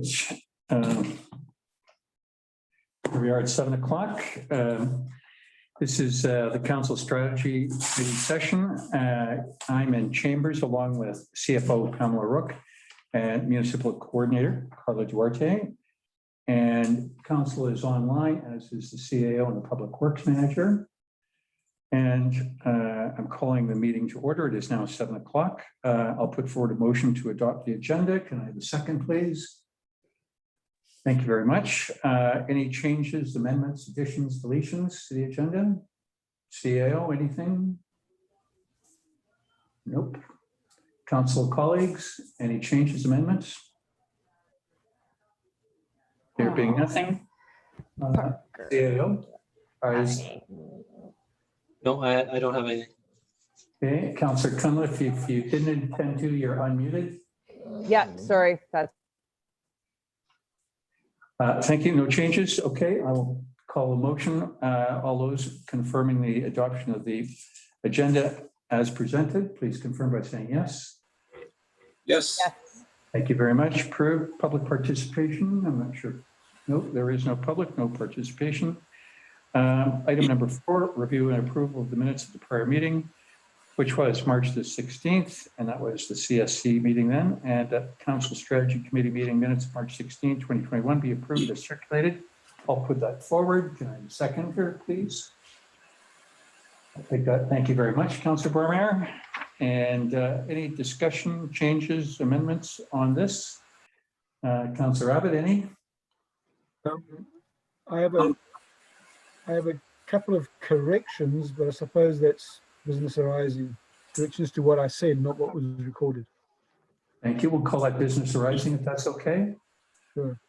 Here we are at 7 o'clock. This is the council strategy committee session. I'm in chambers along with CFO Pamela Rook and municipal coordinator Carla Duarte. And council is online, as is the CAO and the public works manager. And I'm calling the meeting to order. It is now 7 o'clock. I'll put forward a motion to adopt the agenda. Can I have a second, please? Thank you very much. Any changes, amendments, additions, deletions to the agenda? CAO, anything? Nope. Council colleagues, any changes, amendments? There being nothing. CAO? No, I don't have anything. Okay, Councillor Cunliffe, if you didn't intend to, you're unmuted. Yeah, sorry. That's Thank you. No changes. Okay, I will call a motion. All those confirming the adoption of the agenda as presented, please confirm by saying yes. Yes. yes. Thank you very much. Approved. Public participation. I'm not sure. Nope, there is no public, no participation. Item number 4, review and approval of the minutes of the prior meeting, which was March the 16th, and that was the CSC meeting then, and Council Strategy Committee meeting minutes of March 16, 2021 be approved as circulated. I'll put that forward. Can I have a second here, please? I'll take that. Thank you very much, Councillor Bormeier. And any discussion, changes, amendments on this? Councillor Abbott, any? I have a couple of corrections, but I suppose that's business arising. Corrections to what I said, not what was recorded. Thank you. We'll call that business arising if that's okay. Sure.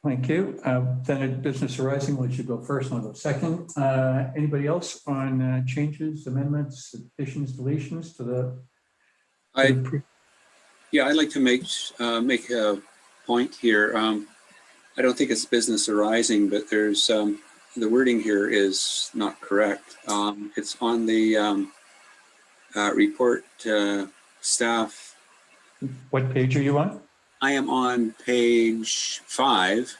Thank you. Then at business arising, we should go first and I'll go second. Anybody else on changes, amendments, additions, deletions to the? Yeah, I'd like to make a point here. I don't think it's business arising, but there's the wording here is not correct. It's on the report staff. What page are you on? I am on page 5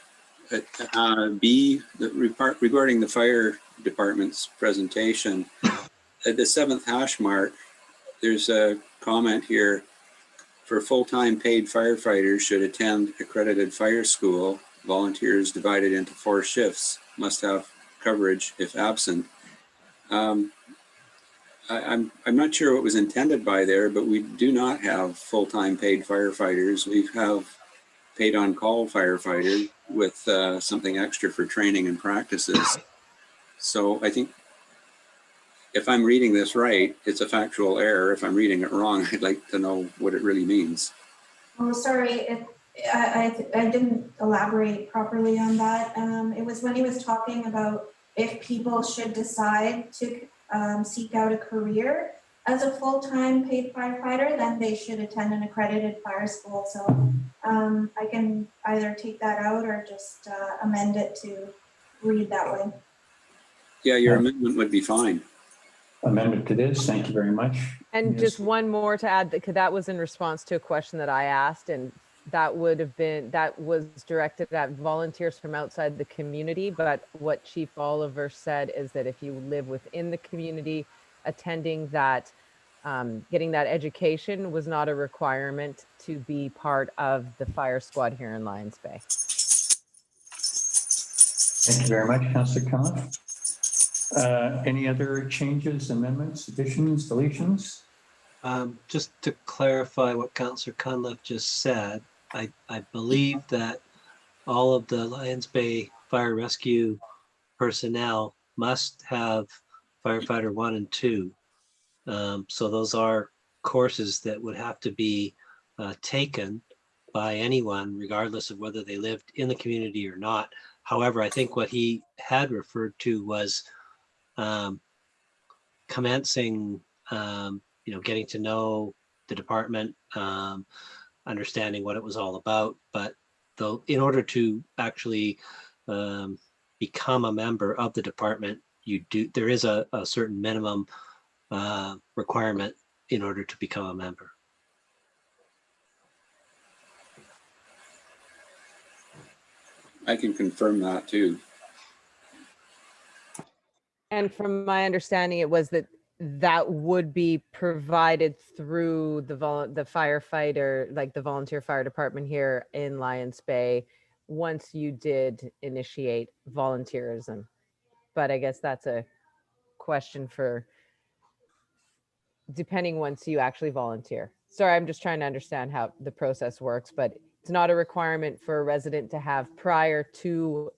at B, regarding the fire department's presentation. At the 7th hash mark, there's a comment here: for full-time paid firefighters should attend accredited fire school. Volunteers divided into 4 shifts must have coverage if absent. I'm not sure what was intended by there, but we do not have full-time paid firefighters. We have paid on-call firefighters with something extra for training and practices. So I think if I'm reading this right, it's a factual error. If I'm reading it wrong, I'd like to know what it really means. Oh, sorry. I didn't elaborate properly on that. It was when he was talking about if people should decide to seek out a career as a full-time paid firefighter, then they should attend an accredited fire school. So I can either take that out or just amend it to read that way. Yeah, your amendment would be fine. Amendment to this. Thank you very much. And yes. Just one more to add, because that was in response to a question that I asked, and that was directed at volunteers from outside the community. But what Chief Oliver said is that if you live within the community, attending that, getting that education was not a requirement to be part of the fire squad here in Lions Bay. Thank you very much, Councillor Cunliffe. Any other changes, amendments, additions, deletions? Just to clarify what Councillor Cunliffe just said, I believe that all of the Lions Bay Fire Rescue personnel must have firefighter 1 and 2. So those are courses that would have to be taken by anyone, regardless of whether they lived in the community or not. However, I think what he had referred to was commencing, getting to know the department, understanding what it was all about. But though, in order to actually become a member of the department, there is a certain minimum requirement in order to become a member. I can confirm that too. And from my understanding, it was that that would be provided through the firefighter, like the volunteer fire department here in Lions Bay, once you did initiate volunteerism. But I guess that's a question for depending once you actually volunteer. Sorry, I'm just trying to understand how the process works, but it's not a requirement for a resident to have prior to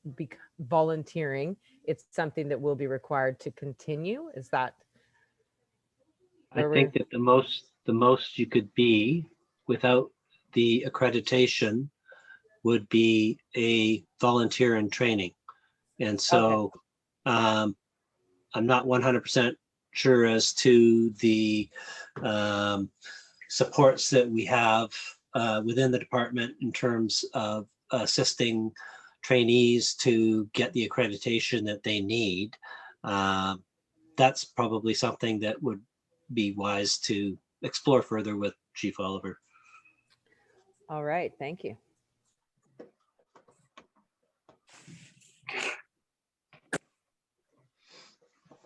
volunteering. It's something that will be required to continue. Is that? I think that the most you could be without the accreditation would be a volunteer in training. And so I'm not 100% sure as to the supports that we have within the department in terms of assisting trainees to get the accreditation that they need. That's probably something that would be wise to explore further with Chief Oliver. All right, thank you.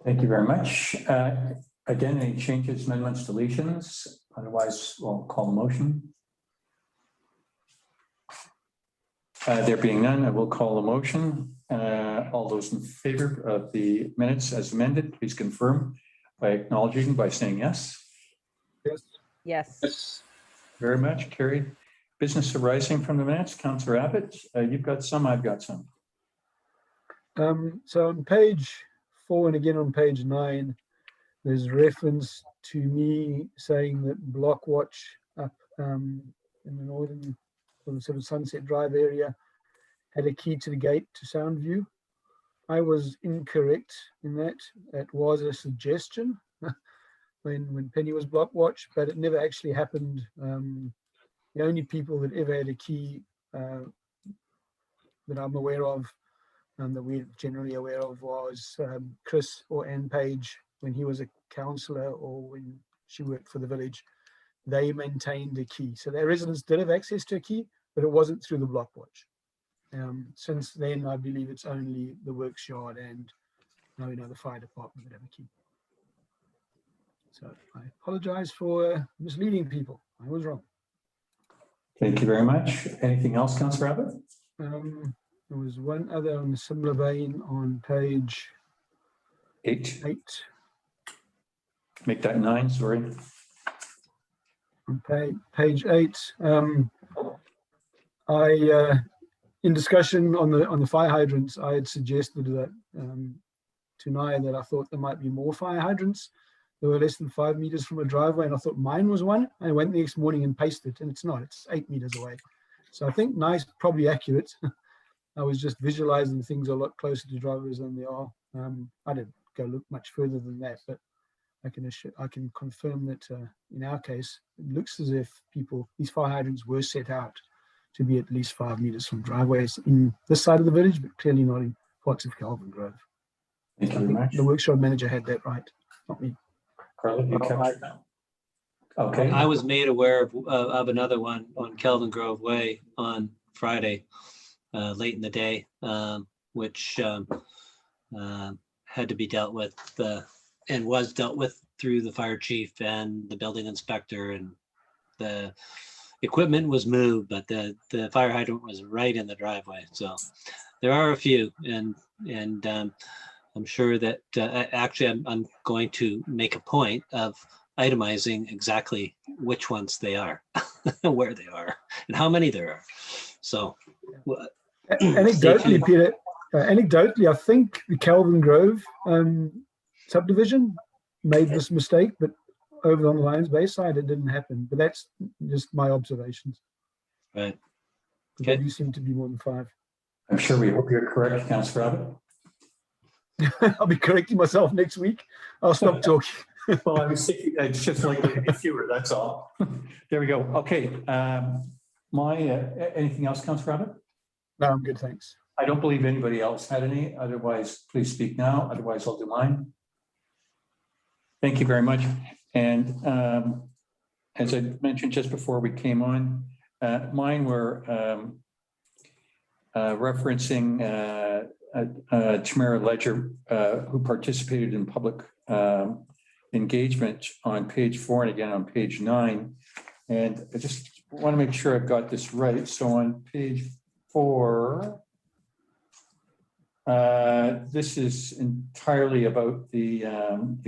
Thank you very much. Again, any changes, amendments, deletions? Otherwise, we'll call the motion. There being none, I will call the motion. All those in favor of the minutes as amended, please confirm by acknowledging by saying yes. Yes. Yes. Yes. Very much carried. Business arising from the minutes, Councillor Abbott. You've got some, I've got some. So on page 4 and again on page 9, there's reference to me saying that Block Watch up in the northern sort of Sunset Drive area had a key to the gate to Soundview. I was incorrect in that. It was a suggestion when Penny was Block Watch, but it never actually happened. The only people that ever had a key that I'm aware of and that we're generally aware of was Chris or Ann Page when he was a councillor or when she worked for the village. They maintained a key. So their residents did have access to a key, but it wasn't through the Block Watch. Since then, I believe it's only the works yard and the fire department that have a key. So I apologize for misleading people. I was wrong. Thank you very much. Anything else, Councillor Abbott? There was one other on a similar vein on page 8. 8. Make that 9, sorry. On page 8, I in discussion on the fire hydrants, I had suggested that to Naya that I thought there might be more fire hydrants. They were less than 5 meters from a driveway, and I thought mine was one. I went the next morning and pasted it, and it's not. It's 8 meters away. So I think Naya's probably accurate. I was just visualizing things a lot closer to driveways than they are. I didn't go look much further than that, but I can confirm that in our case, it looks as if these fire hydrants were set out to be at least 5 meters from driveways in this side of the village, but clearly not in parts of Kelvin Grove. Thank you very much. The workshop manager had that right, not me. Carla, you captured that? Okay. I was made aware of another one on Kelvin Grove Way on Friday, late in the day, which had to be dealt with and was dealt with through the fire chief and the building inspector, and the equipment was moved, but the fire hydrant was right in the driveway. So there are a few, and I'm sure that actually I'm going to make a point of itemizing exactly which ones they are, where they are, and how many there are. So Anecdotally, Peter, I think the Kelvin Grove subdivision made this mistake, but over on the Lions Bay side, it didn't happen. But that's just my observations. Right. They Okay. do seem to be more than 5. I'm sure we hope you're correct, Councillor Abbott. I'll be correcting myself next week. I'll stop talking. Well, I was thinking it's just like there'd be fewer, that's all. There we go. Okay. Anything else, Councillor Abbott? No, I'm good, thanks. I don't believe anybody else had any. Otherwise, please speak now. Otherwise, I'll do mine. Thank you very much. And as I mentioned just before we came on, mine were referencing Tamara Ledger, who participated in public engagement on page 4 and again on page 9. And I just want to make sure I've got this right. So on page 4, this is entirely about the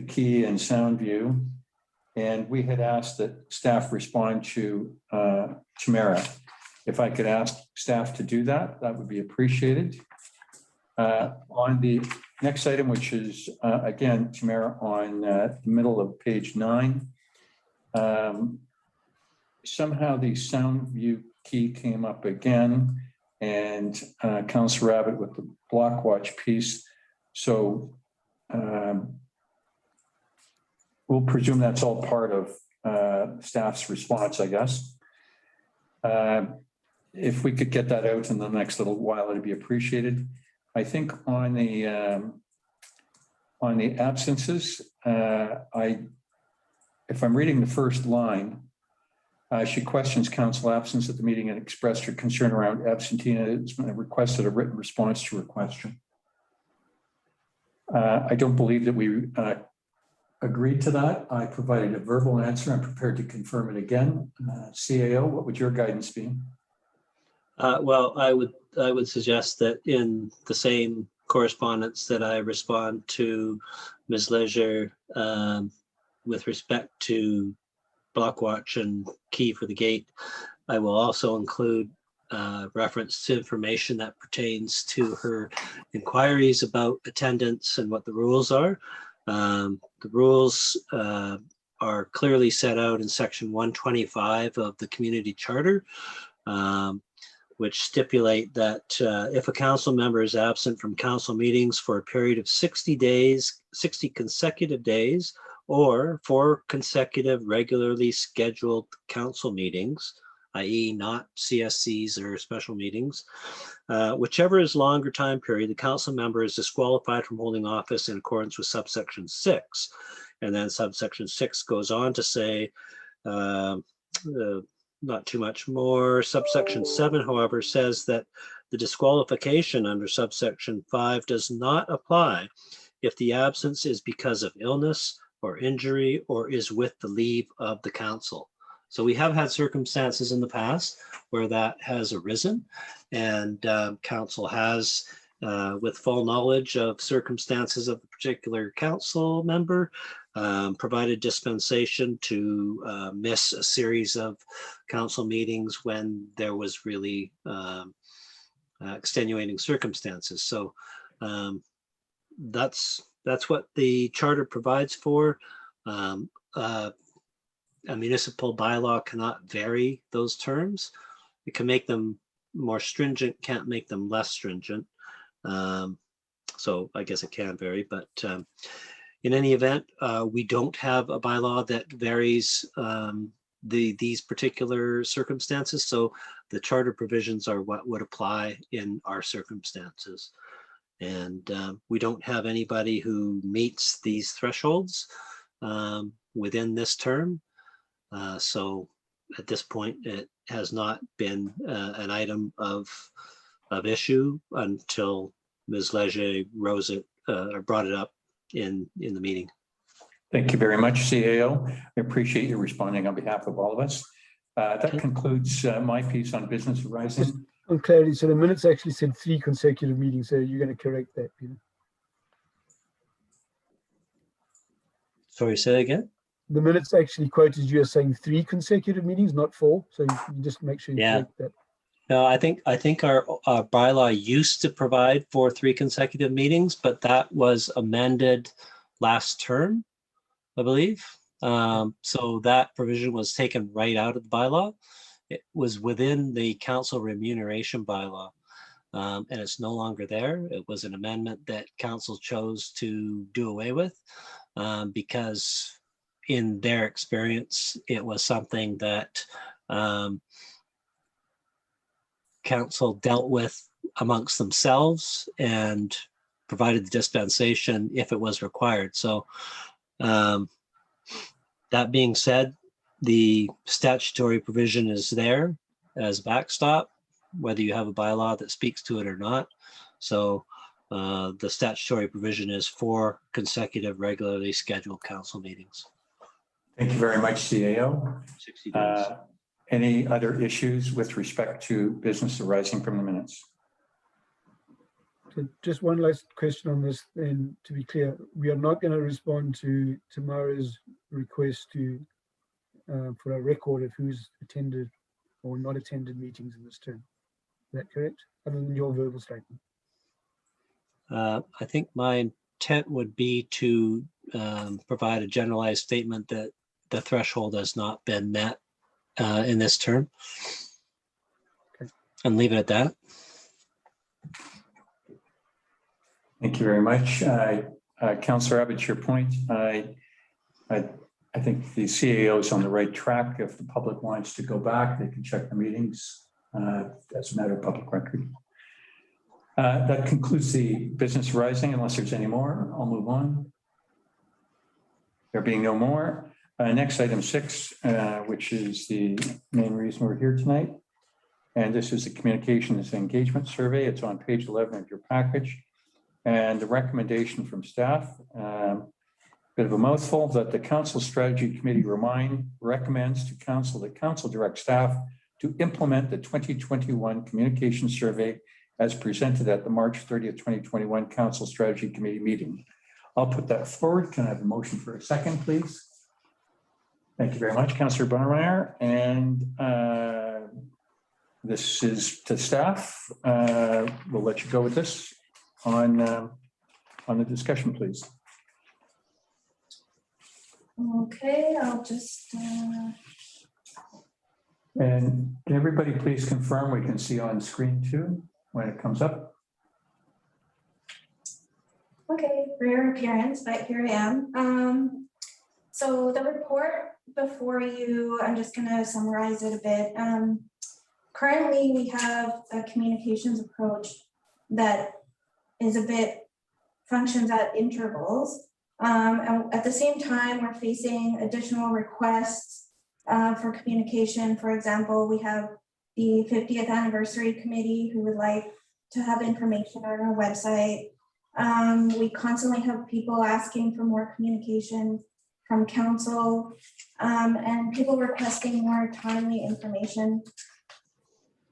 key and sound view. And we had asked that staff respond to Tamara. If I could ask staff to do that, that would be appreciated. On the next item, which is, again, Tamara, on the middle of page 9, somehow the sound view key came up again, and Councillor Rabbit with the block watch piece. So we'll presume that's all part of staff's response, I guess. If we could get that out in the next little while, it'd be appreciated. I think on the absences, if I'm reading the first line, she questions council absence at the meeting and expressed her concern around absenteeism and requested a written response to her question. I don't believe that we agreed to that. I provided a verbal answer. I'm prepared to confirm it again. CAO, what would your guidance be? Well, I would suggest that in the same correspondence that I respond to Ms. Leisure with respect to block watch and key for the gate, I will also include reference to information that pertains to her inquiries about attendance and what the rules are. The rules are clearly set out in section 125 of the community charter, which stipulate that if a council member is absent from council meetings for a period of 60 days, 60 consecutive days, or 4 consecutive regularly scheduled council meetings, i.e. not CSCs or special meetings, whichever is longer time period, the council member is disqualified from holding office in accordance with subsection 6. And then subsection 6 goes on to say, not too much more. Subsection 7, however, says that the disqualification under subsection 5 does not apply if the absence is because of illness or injury or is with the leave of the council. So we have had circumstances in the past where that has arisen, and council has, with full knowledge of circumstances of a particular council member, provided dispensation to miss a series of council meetings when there was really extenuating circumstances. So that's what the charter provides for. A municipal bylaw cannot vary those terms. It can make them more stringent, can't make them less stringent. So I guess it can vary, but in any event, we don't have a bylaw that varies these particular circumstances. So the charter provisions are what would apply in our circumstances. And we don't have anybody who meets these thresholds within this term. So at this point, it has not been an item of issue until Ms. Leger rose it or brought it up in the meeting. Thank you very much, CAO. I appreciate you responding on behalf of all of us. That concludes my piece on business arising. On clarity, so the minutes actually said 3 consecutive meetings, so you're going to correct that, Peter? Sorry, say that again? The minutes actually quoted you as saying 3 consecutive meetings, not 4. So you just make sure you correct that. No, I think our bylaw used to provide for 3 consecutive meetings, but that was amended last term, I believe. So that provision was taken right out of the bylaw. It was within the council remuneration bylaw, and it's no longer there. It was an amendment that council chose to do away with because in their experience, it was something that council dealt with amongst themselves and provided the dispensation if it was required. So that being said, the statutory provision is there as backstop. whether you have a bylaw that speaks to it or not. So the statutory provision is 4 consecutive regularly scheduled council meetings, Thank you very much, CAO. 60 days. Any other issues with respect to business arising from the minutes? So just one last question on this, then, to be clear, we are not going to respond to Tamara's request to for a record of who's attended or not attended meetings in this term. Is that correct? Other than your verbal statement. I think my intent would be to provide a generalized statement that the threshold has not been met in this term. Okay. And leave it at that. Thank you very much. Councillor Abbott, to your point, I think the CAO is on the right track. If the public wants to go back, they can check the meetings as a matter of public record. That concludes the business arising. Unless there's any more, I'll move on. There being no more, next item 6, which is the main reason we're here tonight. And this is the communications engagement survey. It's on page 11 of your package. And the recommendation from staff, bit of a mouthful, that the Council Strategy Committee recommends to Council that Council direct staff to implement the 2021 communication survey as presented at the March 30th, 2021 Council Strategy Committee meeting. I'll put that forward. Can I have a motion for a second, please? Thank you very much, Councillor Bonnemeyer. And this is to staff. We'll let you go with this on the discussion, please. Okay, I'll just, And can everybody please confirm we can see on screen too when it comes up? okay, rare appearance, but here I am. So the report before you, I'm just gonna summarize it a bit. Currently, we have a communications approach that is a bit, functions at intervals. And at the same time, we're facing additional requests for communication. For example, we have the 50th anniversary committee who would like to have information on our website. We constantly have people asking for more communication from council and people requesting more timely information.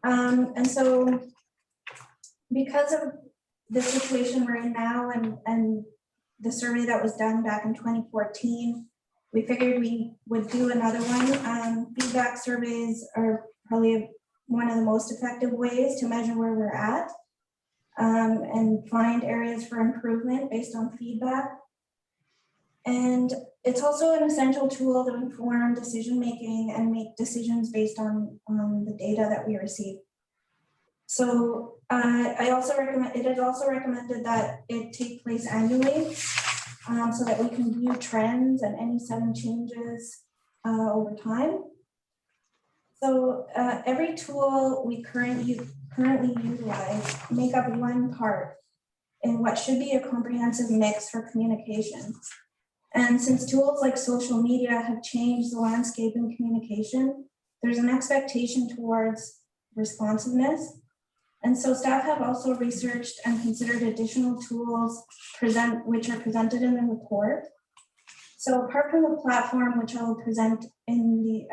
And so because of the situation we're in now and the survey that was done back in 2014, we figured we would do another one. Feedback surveys are probably one of the most effective ways to measure where we're at and find areas for improvement based on feedback. And it's also an essential tool to inform decision-making and make decisions based on the data that we receive. So I also recommend, it is also recommended that it take place annually so that we can view trends and any sudden changes over time. So every tool we currently utilize make up one part in what should be a comprehensive mix for communication. And since tools like social media have changed the landscape in communication, there's an expectation towards responsiveness. And so staff have also researched and considered additional tools which are presented in the report. So apart from the platform, which I will present in the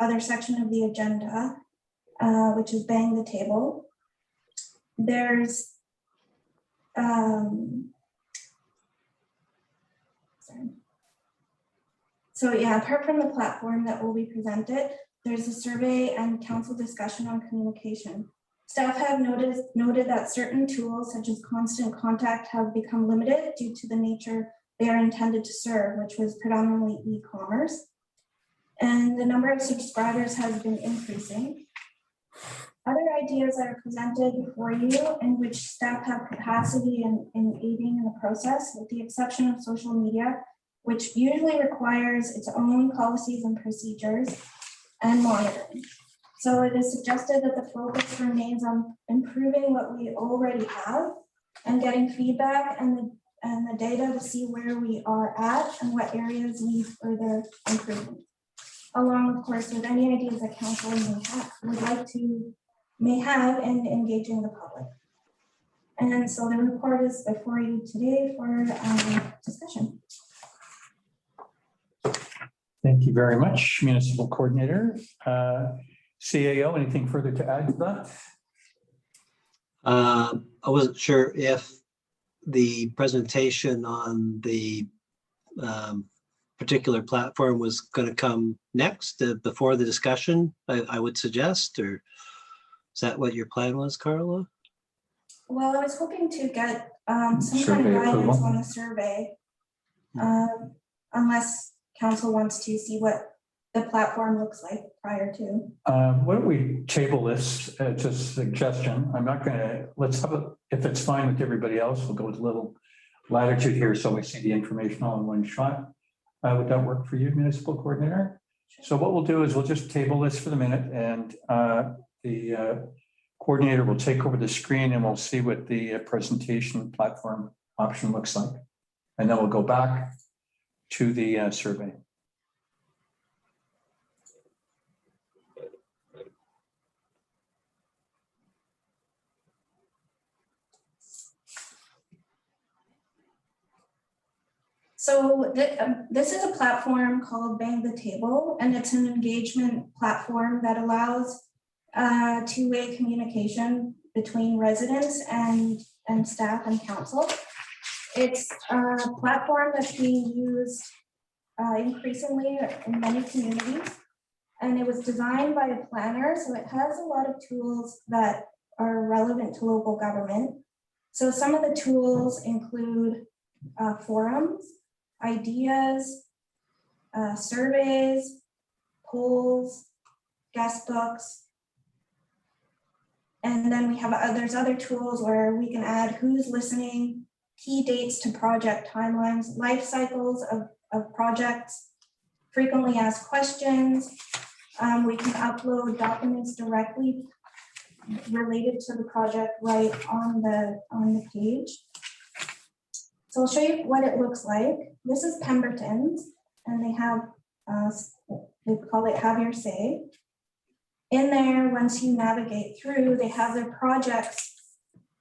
other section of the agenda, which is Bang the Table, there's So yeah, apart from the platform that will be presented, there's a survey and council discussion on communication. Staff have noted that certain tools such as constant contact have become limited due to the nature they are intended to serve, which was predominantly e-commerce. And the number of subscribers has been increasing. Other ideas that are presented before you in which staff have capacity in aiding in the process, with the exception of social media, which usually requires its own policies and procedures and monitoring. So it is suggested that the focus remains on improving what we already have and getting feedback and the data to see where we are at and what areas need further improvement. Along, of course, with any ideas that council would like to may have in engaging the public. And so the report is before you today for discussion. Thank you very much, Municipal Coordinator. CAO, anything further to add to that? I wasn't sure if the presentation on the particular platform was going to come next before the discussion, I would suggest, or is that what your plan was, Carla? Well, I was hoping to get some kind Survey of guidance approval. on a survey. Unless council wants to see what the platform looks like prior to. Why don't we table this? It's a suggestion. I'm not gonna, let's have a, if it's fine with everybody else, we'll go with a little latitude here so we see the information all in one shot. Would that work for you, Municipal Coordinator? So what we'll do is we'll just table this for the minute, and the coordinator will take over the screen and we'll see what the presentation platform option looks like. And then we'll go back to the survey. So this is a platform called Bang the Table, and it's an engagement platform that allows two-way communication between residents and staff and council. It's a platform that's being used increasingly in many communities, and it was designed by a planner, so it has a lot of tools that are relevant to local government. So some of the tools include forums, ideas, surveys, polls, guest books. And then we have there's other tools where we can add who's listening, key dates to project timelines, life cycles of projects, frequently asked questions. We can upload documents directly related to the project right on the page. So I'll show you what it looks like. This is Pemberton's, and they have, they call it Have Your Say. In there, once you navigate through, they have their projects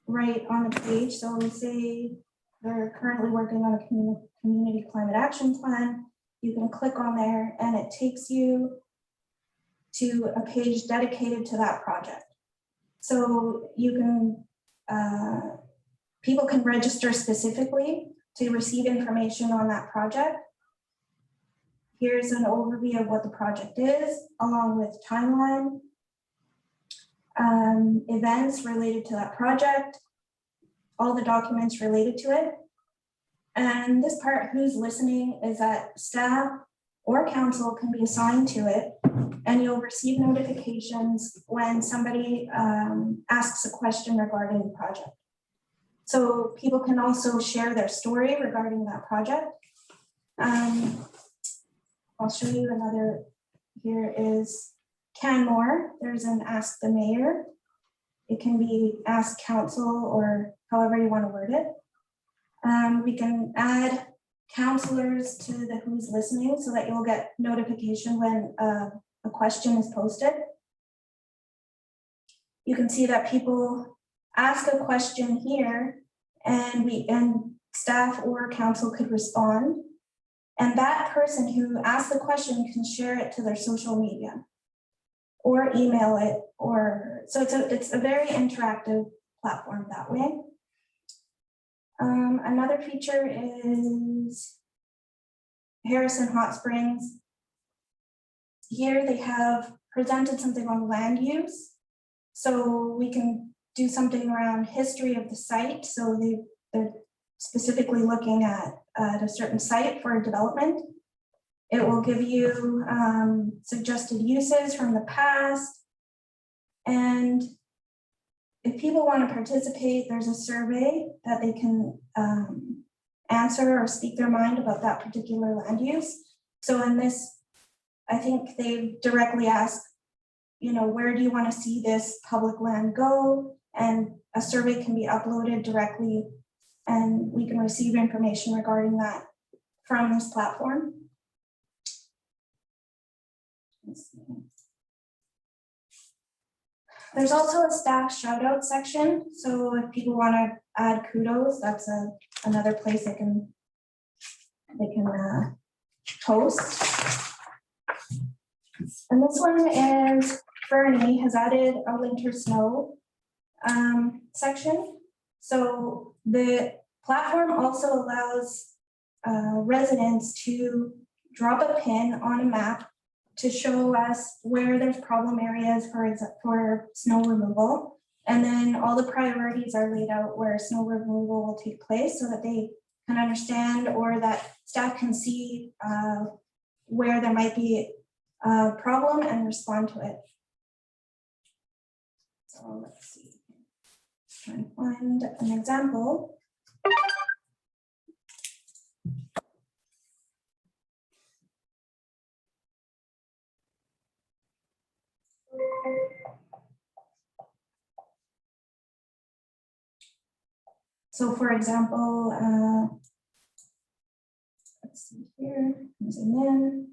right on the page. So we say they're currently working on a community climate action plan. You can click on there and it takes you to a page dedicated to that project. So you can, people can register specifically to receive information on that project. Here's an overview of what the project is, along with timeline, events related to that project, all the documents related to it. And this part, who's listening, is that staff or council can be assigned to it, and you'll receive notifications when somebody asks a question regarding the project. So people can also share their story regarding that project. I'll show you another. Here is Canmore. There's an Ask the Mayor. It can be Ask Council or however you want to word it. We can add counselors to the who's listening so that you'll get notification when a question is posted. You can see that people ask a question here, and staff or council could respond. And that person who asked the question can share it to their social media or email it, or so it's a very interactive platform that way. Another feature is Harrison Hot Springs. Here they have presented something on land use. So we can do something around history of the site. So they're specifically looking at a certain site for development. It will give you suggested uses from the past. And if people want to participate, there's a survey that they can answer or speak their mind about that particular land use. So in this, I think they directly ask, you know, where do you want to see this public land go? And a survey can be uploaded directly, and we can receive information regarding that from this platform. Let's see. There's also a staff shout out section. So if people want to add kudos, that's another place they can post. And this one is Fernie has added a winter snow section. So the platform also allows residents to drop a pin on a map to show us where there's problem areas for snow removal. And then all the priorities are laid out where snow removal will take place so that they can understand, or that staff can see where there might be a problem and respond to it. So let's see, try and find an example. So for example, let's see here, zoom in.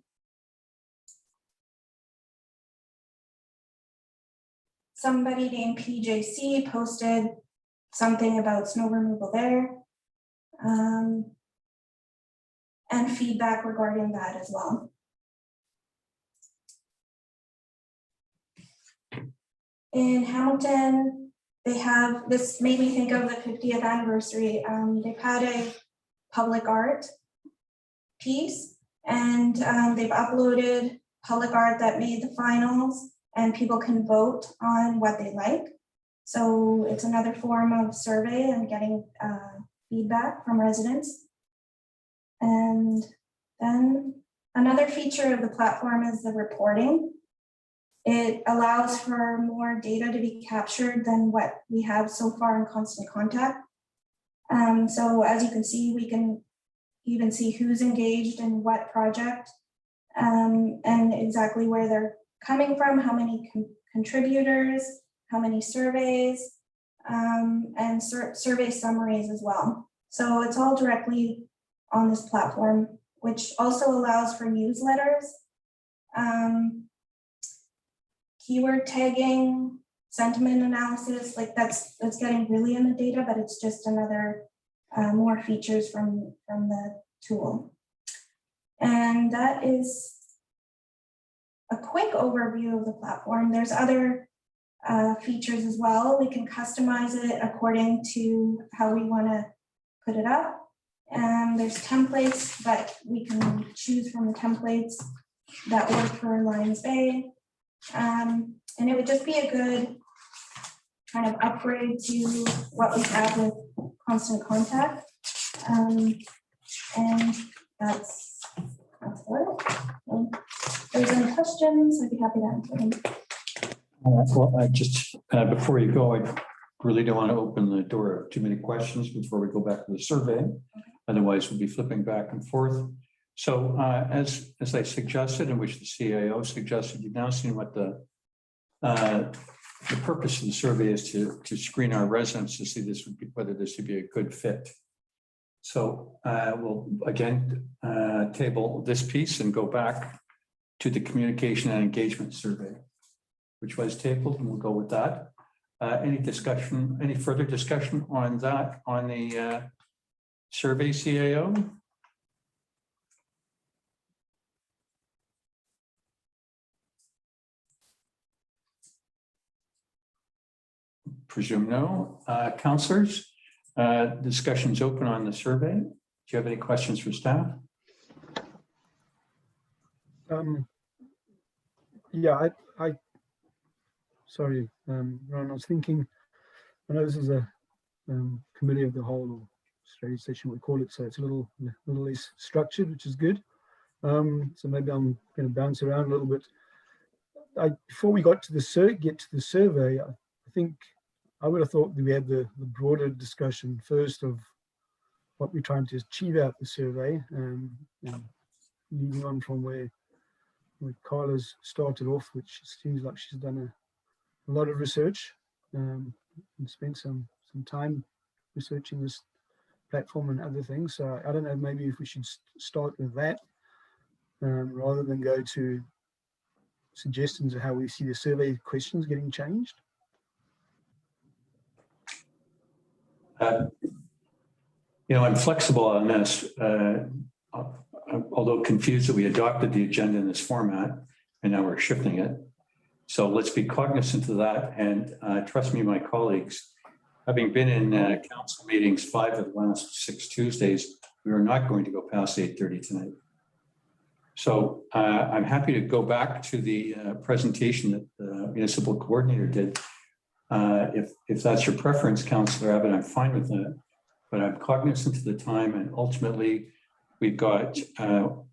Somebody named PJC posted something about snow removal there, and feedback regarding that as well. In Hamilton, they have, this made me think of the 50th anniversary. They've had a public art piece, and they've uploaded public art that made the finals, and people can vote on what they like. So it's another form of survey and getting feedback from residents. And then another feature of the platform is the reporting. It allows for more data to be captured than what we have so far in Constant Contact. So as you can see, we can even see who's engaged in what project, and exactly where they're coming from, how many contributors, how many surveys, and survey summaries as well. So it's all directly on this platform, which also allows for newsletters, keyword tagging, sentiment analysis. Like that's getting really in the data, but it's just another more features from the tool. And that is a quick overview of the platform. There's other features as well. We can customize it according to how we want to put it up. And there's templates that we can choose from, the templates that work for Lions Bay. And it would just be a good kind of upgrade to what we have with Constant Contact. And that's what it. So if there's any questions, I'd be happy to answer them. Well, I just, before you go, I really don't want to open the door of too many questions before we go back to the survey. Otherwise, we'll be flipping back and forth. So as I suggested, in which the CAO suggested, you've now seen what the purpose of the survey is, to screen our residents to see this would be, whether this would be a good fit. So we'll again table this piece and go back to the communication and engagement survey, which was tabled, and we'll go with that. Any discussion, any further discussion on that, on the survey, CAO? Presume no. Councillors, discussion's open on the survey. Do you have any questions for staff? Yeah, sorry, Ron, I was thinking, I know this is a committee of the whole, or strategy session we call it, so it's a little less structured, which is good. So maybe I'm going to bounce around a little bit. Before we got to the survey, I think I would have thought that we had the broader discussion first of what we're trying to achieve out the survey, and leading on from where Carla's started off, which seems like she's done a lot of research and spent some time researching this platform and other things. So I don't know, maybe if we should start with that rather than go to suggestions of how we see the survey questions getting changed. I'm flexible on this, although confused that we adopted the agenda in this format and now we're shifting it. So let's be cognizant of that. And trust me, my colleagues, having been in council meetings 5 of the last 6 Tuesdays, we are not going to go past 8:30 tonight. So I'm happy to go back to the presentation that the municipal coordinator did. If that's your preference, Councillor Abbott, I'm fine with that. But I'm cognizant of the time, and ultimately we've got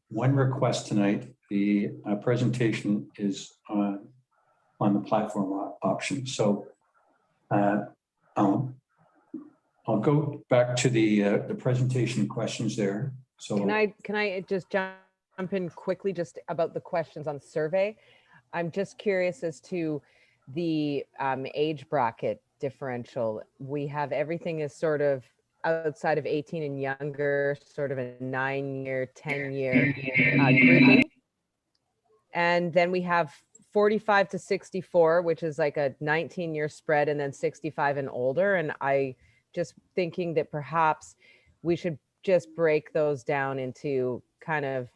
one request tonight. The presentation is on the platform option. So I'll go back to the presentation questions there. So Can I just jump in quickly just about the questions on the survey? I'm just curious as to the age bracket differential. We have everything is sort of outside of 18 and younger, sort of a 9-year, 10-year grouping. And then we have 45 to 64, which is like a 19-year spread, and then 65 and older. And I just thinking that perhaps we should just break those down into kind of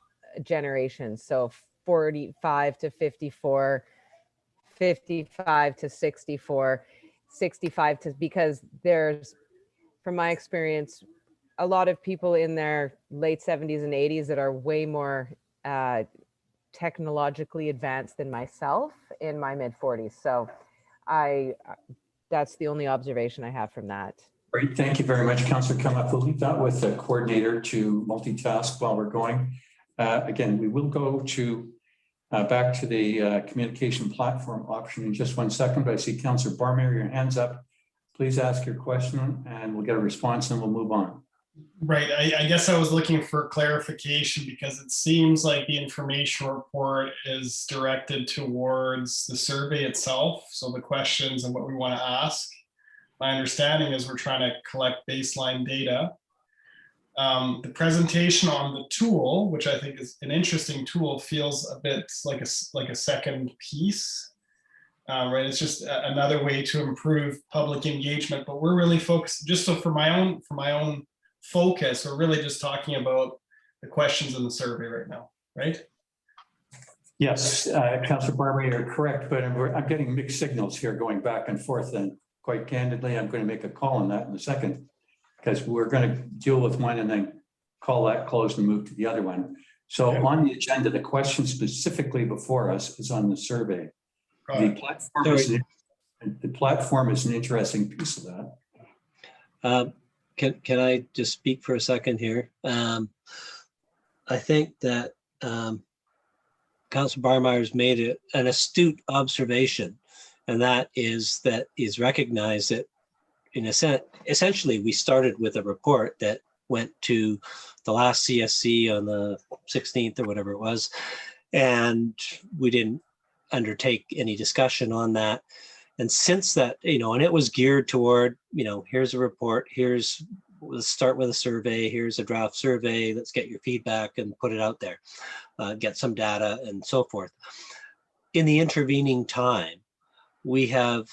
generations. So 45 to 54, 55 to 64, 65 to, because there's, from my experience, a lot of people in their late 70s and 80s that are way more technologically advanced than myself in my mid 40s. So that's the only observation I have from that. great, thank you very much, Councillor Cunliffe. We'll leave that with the coordinator to multitask while we're going. Again, we will go to back to the communication platform option in just 1 second, but I see Councillor Barmer, your hand's up. Please ask your question and we'll get a response and we'll move on. Right. I guess I was looking for clarification because it seems like the information report is directed towards the survey itself. So the questions and what we want to ask. My understanding is we're trying to collect baseline data. The presentation on the tool, which I think is an interesting tool, feels a bit like a second piece. Right, it's just another way to improve public engagement. But we're really focused, just so for my own focus, we're really just talking about the questions in the survey right now, right? Yes, Councillor Barber, you're correct, but I'm getting mixed signals here going back and forth. And quite candidly, I'm going to make a call on that in a second, because we're going to deal with one and then call that closed and move to the other one. So on the agenda, the question specifically before us is on the survey. The platform is an interesting piece of that. Can I just speak for a second here? I think that Councilor Barmeyer's made an astute observation, and that is he's recognized that in a sense, essentially we started with a report that went to the last CSC on the 16th or whatever it was, and we didn't undertake any discussion on that. And since that, and it was geared toward, here's a report, let's start with a survey, here's a draft survey, let's get your feedback and put it out there, get some data and so forth. In the intervening time, we have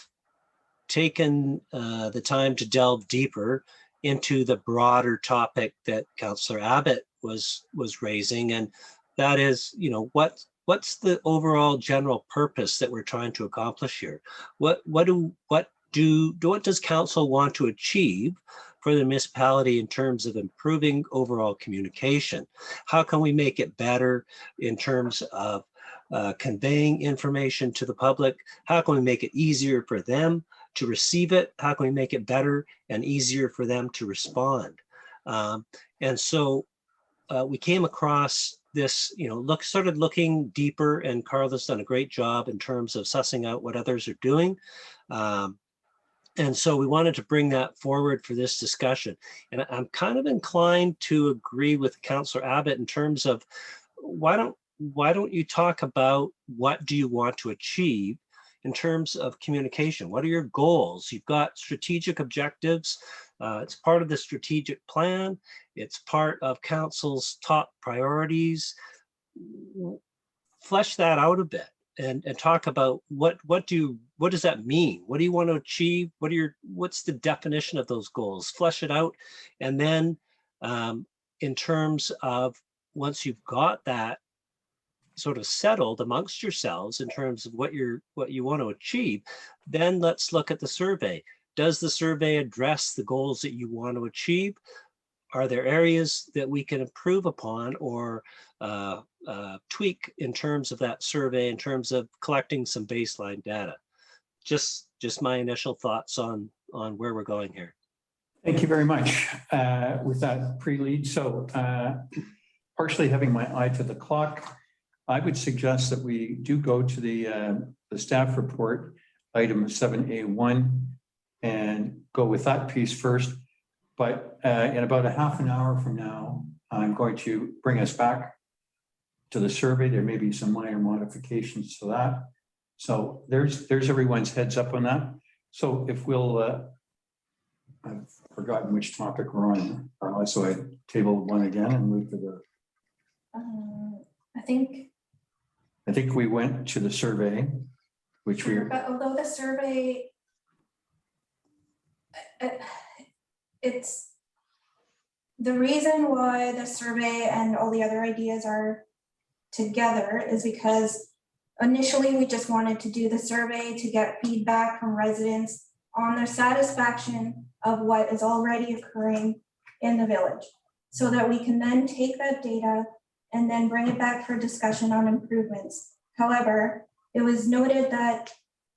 taken the time to delve deeper into the broader topic that Councillor Abbott was raising, and that is, what's the overall general purpose that we're trying to accomplish here? What does council want to achieve for the municipality in terms of improving overall communication? How can we make it better in terms of conveying information to the public? How can we make it easier for them to receive it? How can we make it better and easier for them to respond? And so we came across this, started looking deeper, and Carla's done a great job in terms of sussing out what others are doing. And so we wanted to bring that forward for this discussion. And I'm kind of inclined to agree with Councillor Abbott in terms of why don't you talk about what do you want to achieve in terms of communication? What are your goals? You've got strategic objectives. It's part of the strategic plan. It's part of council's top priorities. Flesh that out a bit. and talk about what does that mean? What do you want to achieve? What's the definition of those goals? Flesh it out. And then in terms of once you've got that sort of settled amongst yourselves in terms of what you want to achieve, then let's look at the survey. Does the survey address the goals that you want to achieve? Are there areas that we can improve upon or tweak in terms of that survey, in terms of collecting some baseline data? Just my initial thoughts on where we're going here. Thank you very much with that pre-lead. So partially having my eye to the clock, I would suggest that we do go to the staff report, item 7A1, and go with that piece first. But in about a half an hour from now, I'm going to bring us back to the survey. There may be some minor modifications to that. So there's everyone's heads up on that. So if we'll, I've forgotten which topic we're on. So I tabled one again and moved to the. I think we went to the survey, which we. But although the survey, it's the reason why the survey and all the other ideas are together is because initially we just wanted to do the survey to get feedback from residents on their satisfaction of what is already occurring in the village, so that we can then take that data and then bring it back for discussion on improvements. However, it was noted that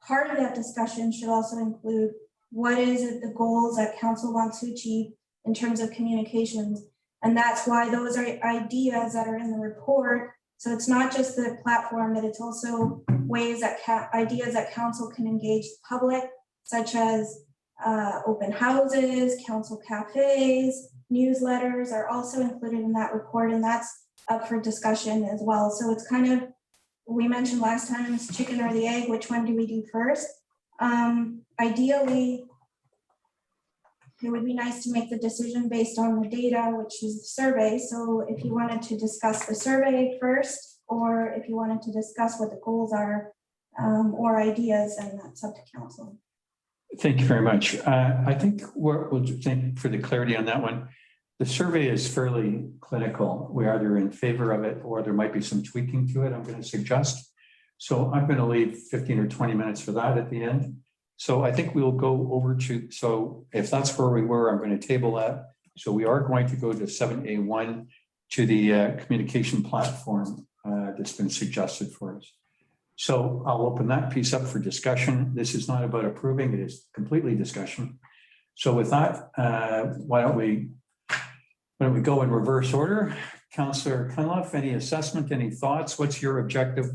part of that discussion should also include what is it the goals that council wants to achieve in terms of communications. And that's why those are ideas that are in the report. So it's not just the platform, but it's also ways that ideas that council can engage the public, such as open houses, council cafes, newsletters are also included in that report, and that's up for discussion as well. So it's kind of, we mentioned last time, it's chicken or the egg, which one do we do first? Ideally, it would be nice to make the decision based on the data, which is the survey. So if you wanted to discuss the survey first, or if you wanted to discuss what the goals are or ideas, and that's up to council. Thank you very much. I think we'll think for the clarity on that one. The survey is fairly clinical. We're either in favor of it or there might be some tweaking to it, I'm going to suggest. So I'm going to leave 15 or 20 minutes for that at the end. So I think we'll go over to, so if that's where we were, I'm going to table that. So we are going to go to 7A1 to the communication platform that's been suggested for us. So I'll open that piece up for discussion. This is not about approving, it is completely discussion. So with that, why don't we go in reverse order? Councillor Cunliffe, any assessment, any thoughts? What's your objective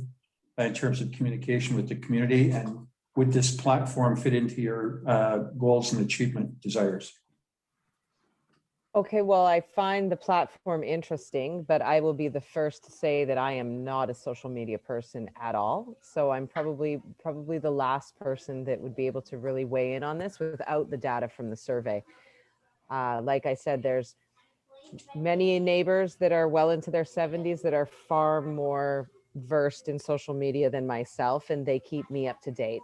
in terms of communication with the community? And would this platform fit into your goals and achievement desires? Okay, well, I find the platform interesting, but I will be the first to say that I am not a social media person at all. So I'm probably the last person that would be able to really weigh in on this without the data from the survey. Like I said, there's many neighbors that are well into their 70s that are far more versed in social media than myself, and they keep me up to date.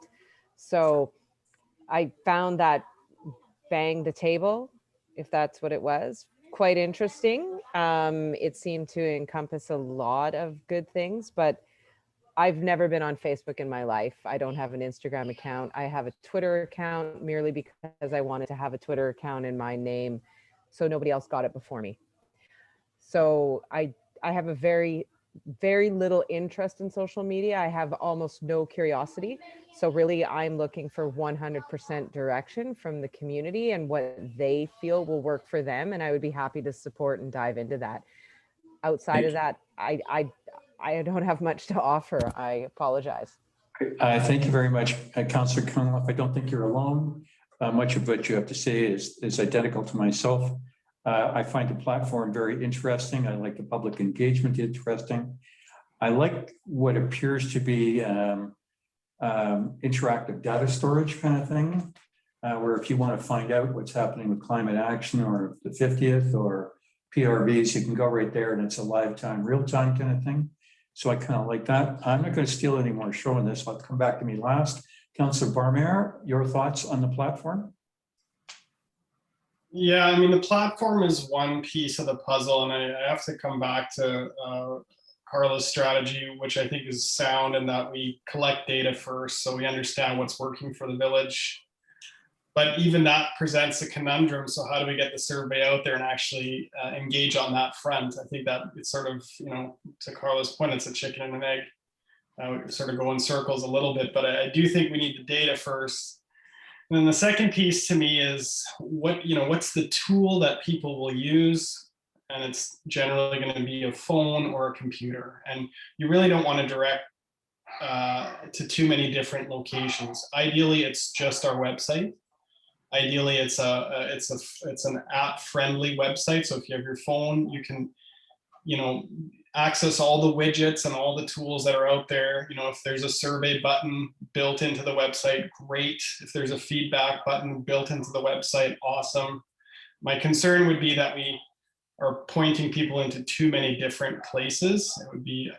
So I found that bang the table, if that's what it was, quite interesting. It seemed to encompass a lot of good things, but I've never been on Facebook in my life. I don't have an Instagram account. I have a Twitter account merely because I wanted to have a Twitter account in my name so nobody else got it before me. So I have a very little interest in social media. I have almost no curiosity. So really, I'm looking for 100% direction from the community and what they feel will work for them. And I would be happy to support and dive into that. Outside of that, I don't have much to offer. I apologize. Thank you very much, Councillor Cunliffe. I don't think you're alone. Much of what you have to say is identical to myself. I find the platform very interesting. I like the public engagement interesting. I like what appears to be interactive data storage kind of thing, where if you want to find out what's happening with climate action or the 50th or PRVs, you can go right there and it's a live time, real time kind of thing. So I kind of like that. I'm not going to steal any more showing this. I'll come back to me last. Councillor Barmare, your thoughts on the platform? Yeah, I mean, the platform is one piece of the puzzle, and I have to come back to Carla's strategy, which I think is sound, in that we collect data first so we understand what's working for the village. But even that presents a conundrum. So how do we get the survey out there and actually engage on that front? I think that it's sort of, to Carla's point, it's a chicken and an egg. We sort of go in circles a little bit, but I do think we need the data first. And then the second piece to me is what's the tool that people will use? And it's generally going to be a phone or a computer. And you really don't want to direct to too many different locations. Ideally, it's just our website. Ideally, it's an app-friendly website. So if you have your phone, you can, access all the widgets and all the tools that are out there. If there's a survey button built into the website, great. If there's a feedback button built into the website, awesome. My concern would be that we are pointing people into too many different places. It would be,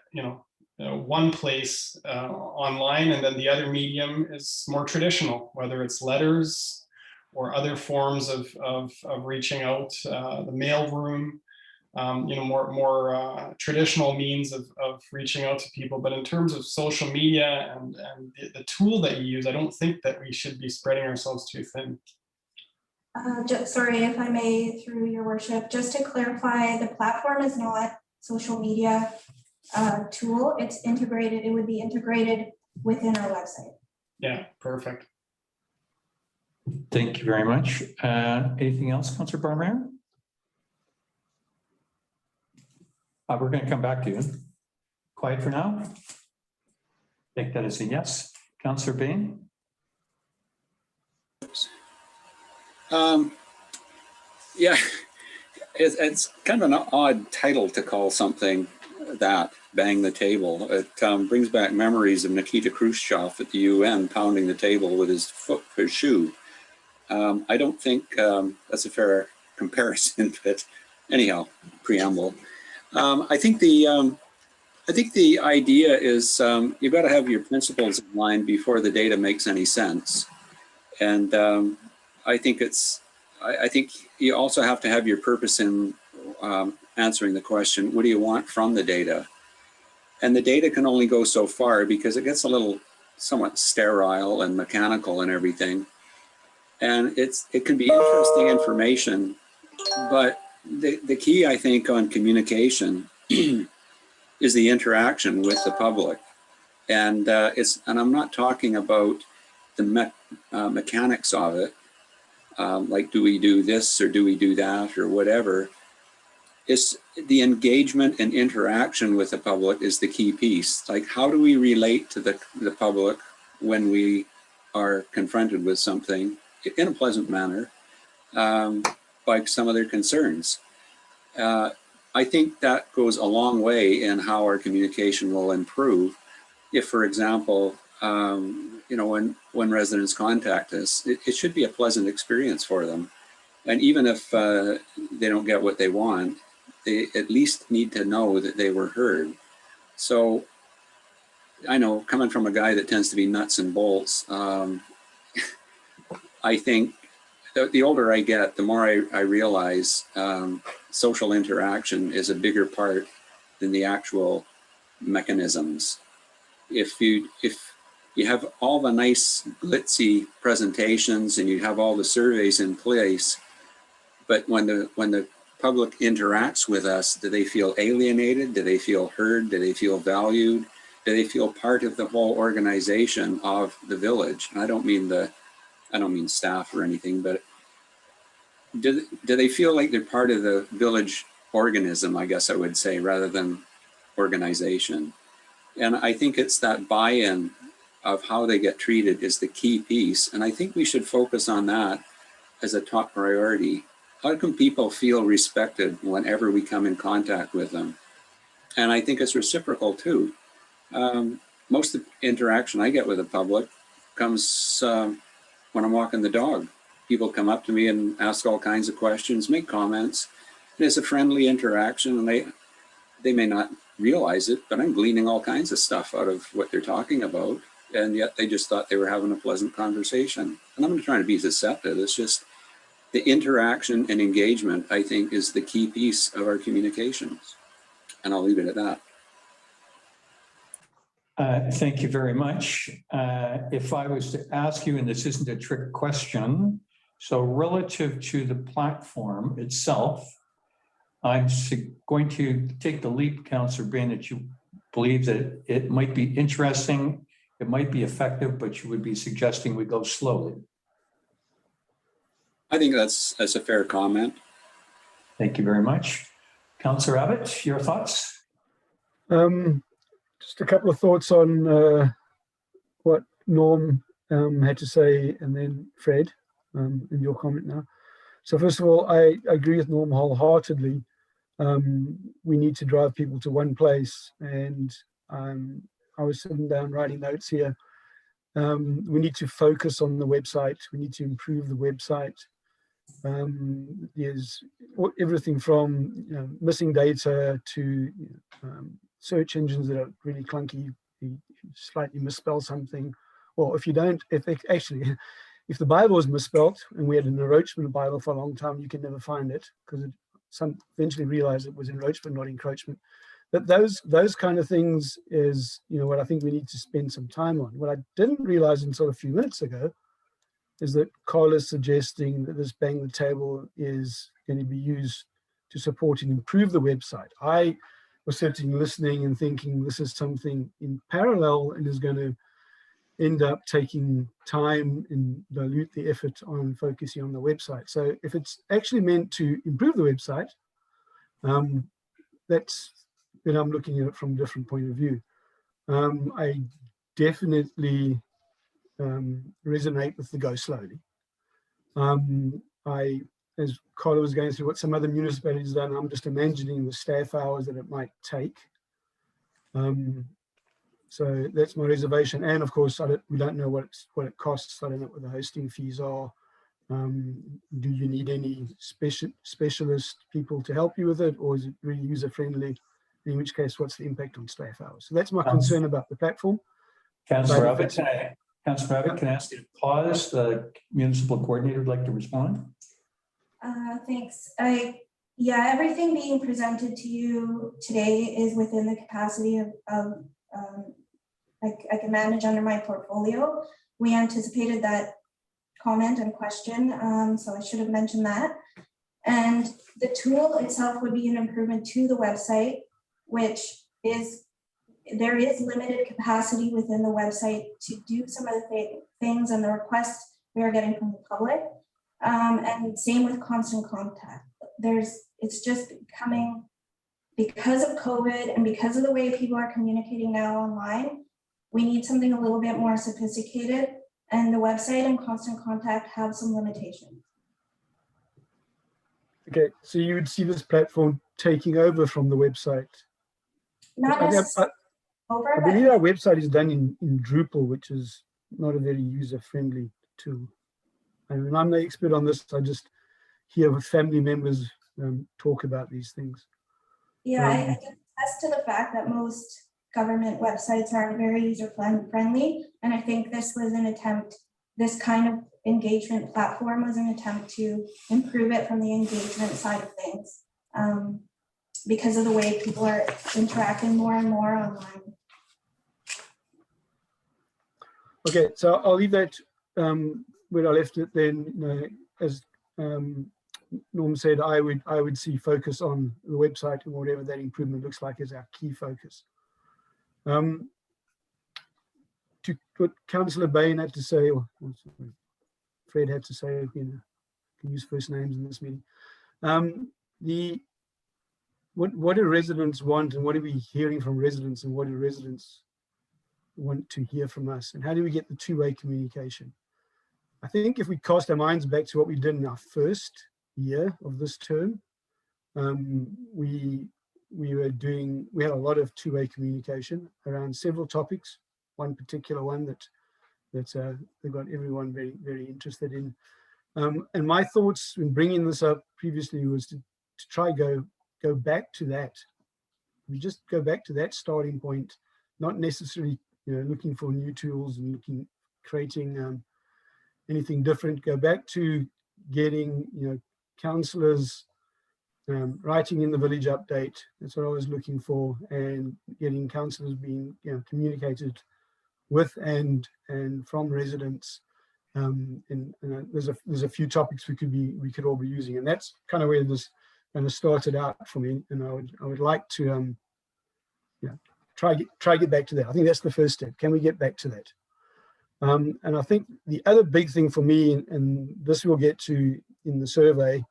one place online, and then the other medium is more traditional, whether it's letters or other forms of reaching out, the mail room, more traditional means of reaching out to people. But in terms of social media and the tool that you use, I don't think that we should be spreading ourselves too thin. Sorry, if I may, through your worship, just to clarify, the platform is not social media tool. It's integrated. It would be integrated within our website. Yeah, perfect. Thank you very much. Anything else, Councillor Barmare? We're going to come back to you. Quiet for now. Take that as a yes. Councillor Bain? Yeah, it's kind of an odd title to call something that, bang the table. It brings back memories of Nikita Khrushchev at the UN pounding the table with his shoe. I don't think that's a fair comparison, but anyhow, preamble. I think the idea is you've got to have your principles in mind before the data makes any sense, and I think you also have to have your purpose in answering the question, what do you want from the data? And the data can only go so far because it gets a little somewhat sterile and mechanical and everything. And it can be interesting information, but the key, I think, on communication is the interaction with the public. And I'm not talking about the mechanics of it, like do we do this or do we do that or whatever. It's the engagement and interaction with the public is the key piece. Like, how do we relate to the public when we are confronted with something in a pleasant manner, by some of their concerns? I think that goes a long way in how our communication will improve. If, for example, when residents contact us, it should be a pleasant experience for them. And even if they don't get what they want, they at least need to know that they were heard. So I know, coming from a guy that tends to be nuts and bolts, I think the older I get, the more I realize social interaction is a bigger part than the actual mechanisms. If you have all the nice glitzy presentations and you have all the surveys in place, but when the public interacts with us, do they feel alienated? Do they feel heard? Do they feel valued? Do they feel part of the whole organization of the village? And I don't mean staff or anything, but do they feel like they're part of the village organism, I guess I would say, rather than organization? And I think it's that buy-in of how they get treated is the key piece. And I think we should focus on that as a top priority. How can people feel respected whenever we come in contact with them? And I think it's reciprocal too. Most of the interaction I get with the public comes when I'm walking the dog. People come up to me and ask all kinds of questions, make comments. And it's a friendly interaction, and they may not realize it, but I'm gleaning all kinds of stuff out of what they're talking about. And yet they just thought they were having a pleasant conversation. And I'm not trying to be deceptive. It's just the interaction and engagement, I think, is the key piece of our communications. And I'll leave it at that. Thank you very much. If I was to ask you, and this isn't a trick question, so relative to the platform itself, I'm going to take the leap, Councillor Bain, that you believe that it might be interesting, it might be effective, but you would be suggesting we go slowly. I think that's a fair comment. Thank you very much. Councillor Abbott, your thoughts? Just a couple of thoughts on what Norm had to say, and then Fred, in your comment now. So first of all, I agree with Norm wholeheartedly. We need to drive people to one place, and I was sitting down writing notes here. We need to focus on the website. We need to improve the website. There's everything from missing data to search engines that are really clunky. You slightly misspell something, or if the Bible is misspelt, and we had an encroachment Bible for a long time, you can never find it because some eventually realized it was encroachment, not encroachment. But those kind of things is what I think we need to spend some time on. What I didn't realize until a few minutes ago is that Carl is suggesting that this bang the table is going to be used to support and improve the website. I was sitting listening and thinking this is something in parallel and is going to end up taking time and dilute the effort on focusing on the website. So if it's actually meant to improve the website, then I'm looking at it from a different point of view. I definitely resonate with the go slowly. As Carla was going through what some other municipalities done, I'm just imagining the staff hours that it might take. So that's my reservation. And of course, we don't know what it costs. I don't know what the hosting fees are. Do you need any specialist people to help you with it, or is it really user friendly? In which case, what's the impact on staff hours? So that's my concern about the platform. Councillor Abbott, can I ask you to pause? The municipal coordinator would like to respond. Thanks. Everything being presented to you today is within the capacity of I can manage under my portfolio. We anticipated that comment and question, so I should have mentioned that. And the tool itself would be an improvement to the website, which is, there is limited capacity within the website to do some of the things and the requests we are getting from the public. And same with constant contact. It's just becoming, because of COVID and because of the way people are communicating now online, we need something a little bit more sophisticated, and the website and constant contact have some limitations. Okay, so you would see this platform taking over from the website? Not necessarily over, I believe our website is done in Drupal, which is not a very user-friendly tool. I mean, I'm the expert on this. I just hear family members talk about these things. Yeah, I can attest to the fact that most government websites aren't very user-friendly, and I think this was an attempt, this kind of engagement platform was an attempt to improve it from the engagement side of things, because of the way people are interacting more and more online. Okay, so I'll leave that where I left it then. As Norm said, I would see focus on the website and whatever that improvement looks like is our key focus. To what Councillor Bain had to say, or Fred had to say, can use first names in this meeting. What do residents want, and what are we hearing from residents, and what do residents want to hear from us, and how do we get the two-way communication? I think if we cast our minds back to what we did in our first year of this term, we had a lot of two-way communication around several topics. One particular one that they got everyone very, very interested in. And my thoughts in bringing this up previously was to try go back to that we just go back to that starting point, not necessarily, looking for new tools and creating anything different. Go back to getting, councillors writing in the village update. That's what I was looking for, and getting councillors being, communicated with and from residents. And there's a few topics we could all be using, and that's kind of where this kind of started out for me. And I would like to try get back to that. I think that's the first step. Can we get back to that? And I think the other big thing for me, and this we'll get to in the survey,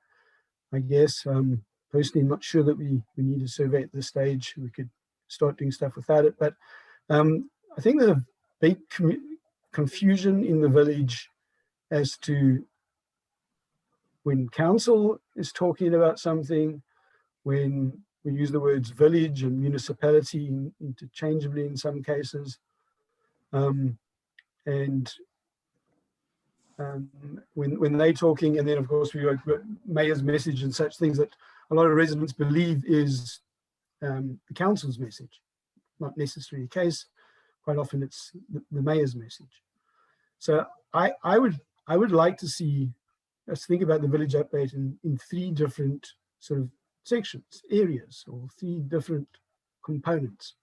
I guess, personally, I'm not sure that we need a survey at this stage. We could start doing stuff without it. But I think there's a big confusion in the village as to when council is talking about something, when we use the words village and municipality interchangeably in some cases. When they're talking, and then of course we got mayor's message and such things that a lot of residents believe is the council's message. Not necessarily the case. Quite often it's the mayor's message. So I would like to see us think about the village update in three different sort of sections, areas, or three different components.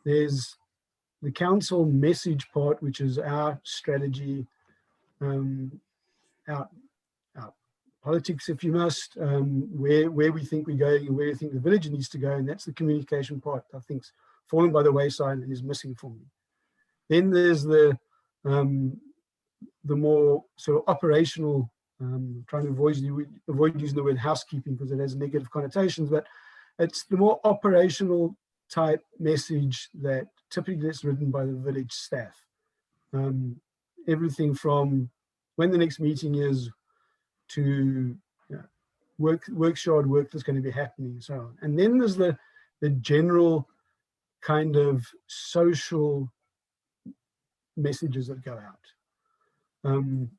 There's the council message part, which is our strategy, our politics, if you must, where we think we're going and where we think the village needs to go, and that's the communication part I think's fallen by the wayside and is missing for me. Then there's the more sort of operational, trying to avoid using the word housekeeping because it has negative connotations, but it's the more operational type message that typically gets written by the village staff. Everything from when the next meeting is to work that's going to be happening and so on. And then there's the general kind of social messages that go out. And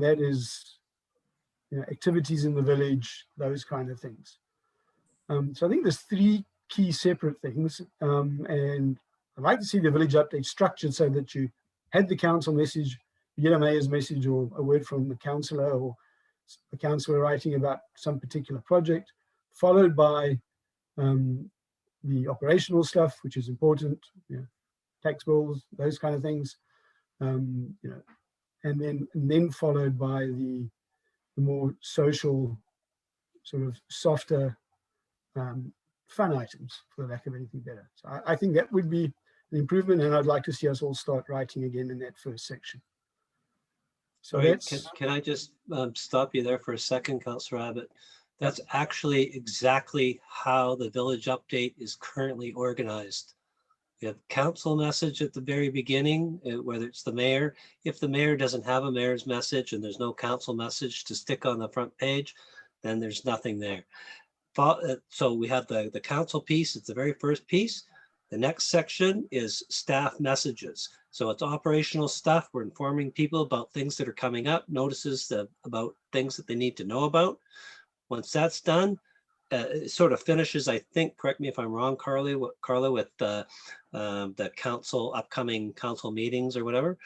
that is activities in the village, those kind of things. So I think there's three key separate things. And I'd like to see the village update structured so that you had the council message, you get a mayor's message or a word from the councillor or a councillor writing about some particular project, followed by the operational stuff, which is important, tax bills, those kind of things, and then followed by the more social, sort of softer, fun items, for the lack of anything better. So I think that would be an improvement, and I'd like to see us all start writing again in that first section. So that's... Can I just stop you there for a second, Councillor Abbott? That's actually exactly how the village update is currently organized. We have council message at the very beginning, whether it's the mayor. If the mayor doesn't have a mayor's message and there's no council message to stick on the front page, then there's nothing there. So we have the council piece, it's the very first piece. The next section is staff messages. So it's operational stuff. We're informing people about things that are coming up, notices about things that they need to know about. Once that's done, it sort of finishes, I think, correct me if I'm wrong, Carla, with the upcoming council meetings or whatever.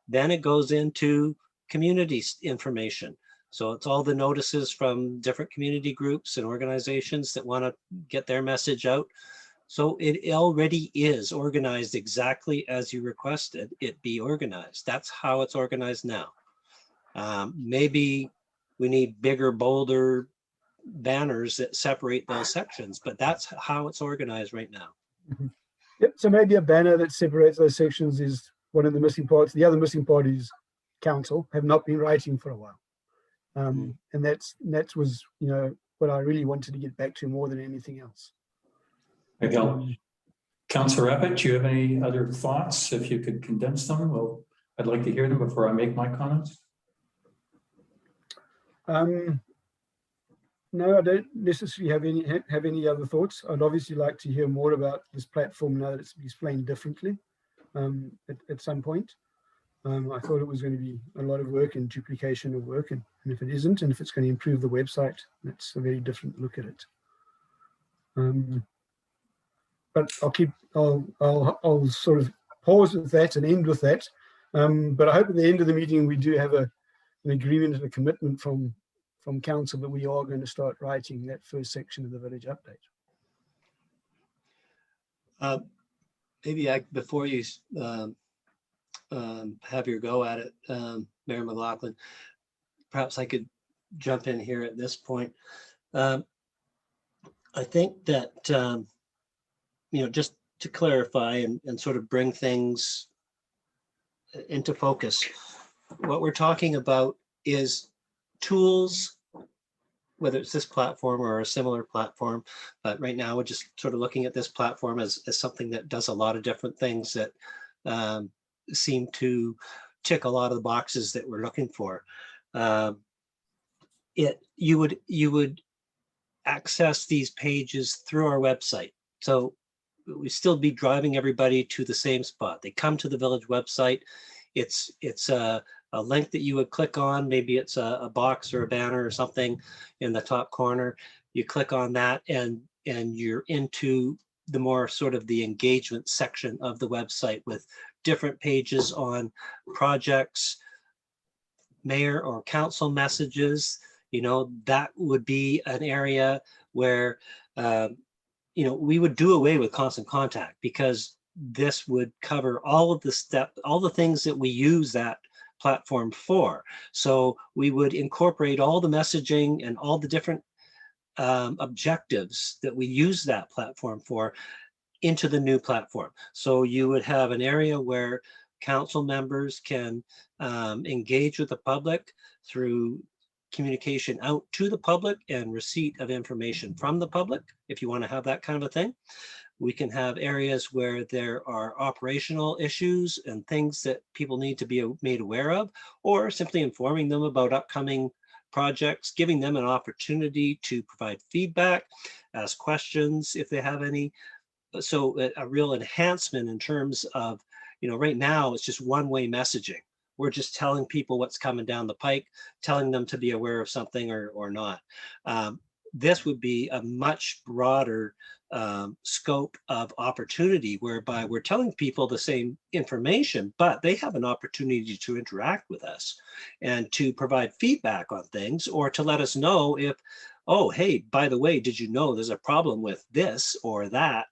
Then it goes into community information. So it's all the notices from different community groups and organizations that want to get their message out. So it already is organized exactly as you requested it be organized. That's how it's organized now. Maybe we need bigger, bolder banners that separate those sections, but that's how it's organized right now. Mm-hmm. Yep. So maybe a banner that separates those sections is one of the missing parts. The other missing part is council have not been writing for a while. And that was, what I really wanted to get back to more than anything else. Okay. Councillor Abbott, do you have any other thoughts? If you could condense them, well, I'd like to hear them before I make my comments. No, I don't necessarily have any other thoughts. I'd obviously like to hear more about this platform now that it's explained differently at some point. I thought it was going to be a lot of work and duplication of work, and if it isn't, and if it's going to improve the website, that's a very different look at it. but I'll sort of pause with that and end with that. But I hope at the end of the meeting we do have an agreement and a commitment from council that we are going to start writing that first section of the village update. Maybe before you have your go at it, Mayor McLaughlin, perhaps I could jump in here at this point. I think that, just to clarify and sort of bring things into focus, what we're talking about is tools, whether it's this platform or a similar platform, but right now we're just sort of looking at this platform as something that does a lot of different things that seem to tick a lot of the boxes that we're looking for. You would access these pages through our website. So we still be driving everybody to the same spot. They come to the village website. It's a link that you would click on. Maybe it's a box or a banner or something in the top corner. You click on that and you're into the more sort of the engagement section of the website with different pages on projects, mayor or council messages. That would be an area where, we would do away with constant contact, because this would cover all of the things that we use that platform for. So we would incorporate all the messaging and all the different objectives that we use that platform for into the new platform. So you would have an area where council members can engage with the public through communication out to the public and receipt of information from the public, if you want to have that kind of a thing. We can have areas where there are operational issues and things that people need to be made aware of, or simply informing them about upcoming projects, giving them an opportunity to provide feedback, ask questions if they have any. So a real enhancement in terms of, right now it's just one-way messaging. We're just telling people what's coming down the pike, telling them to be aware of something or not. This would be a much broader scope of opportunity, whereby we're telling people the same information, but they have an opportunity to interact with us and to provide feedback on things, or to let us know if, oh, hey, by the way, did you know there's a problem with this or that?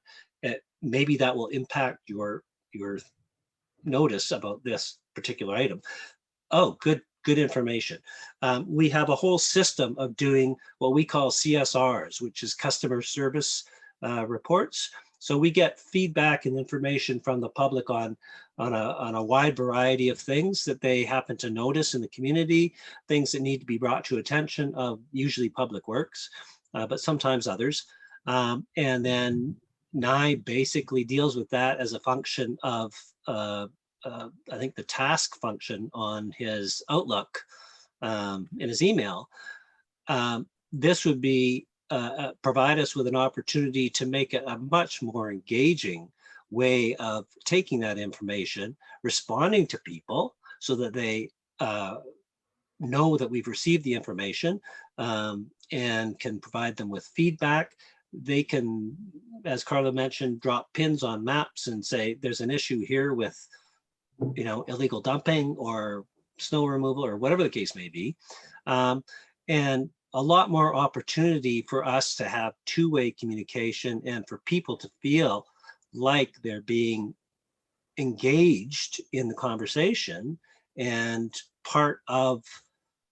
Maybe that will impact your notice about this particular item. Oh, good information. We have a whole system of doing what we call CSRs, which is customer service reports. So we get feedback and information from the public on a wide variety of things that they happen to notice in the community, things that need to be brought to attention of usually Public Works, but sometimes others. And then NI basically deals with that as a function of I think the task function on his Outlook in his email. This would be provide us with an opportunity to make it a much more engaging way of taking that information, responding to people so that they know that we've received the information and can provide them with feedback. They can, as Carla mentioned, drop pins on maps and say, there's an issue here with, illegal dumping or snow removal or whatever the case may be. And a lot more opportunity for us to have two-way communication and for people to feel like they're being engaged in the conversation and part of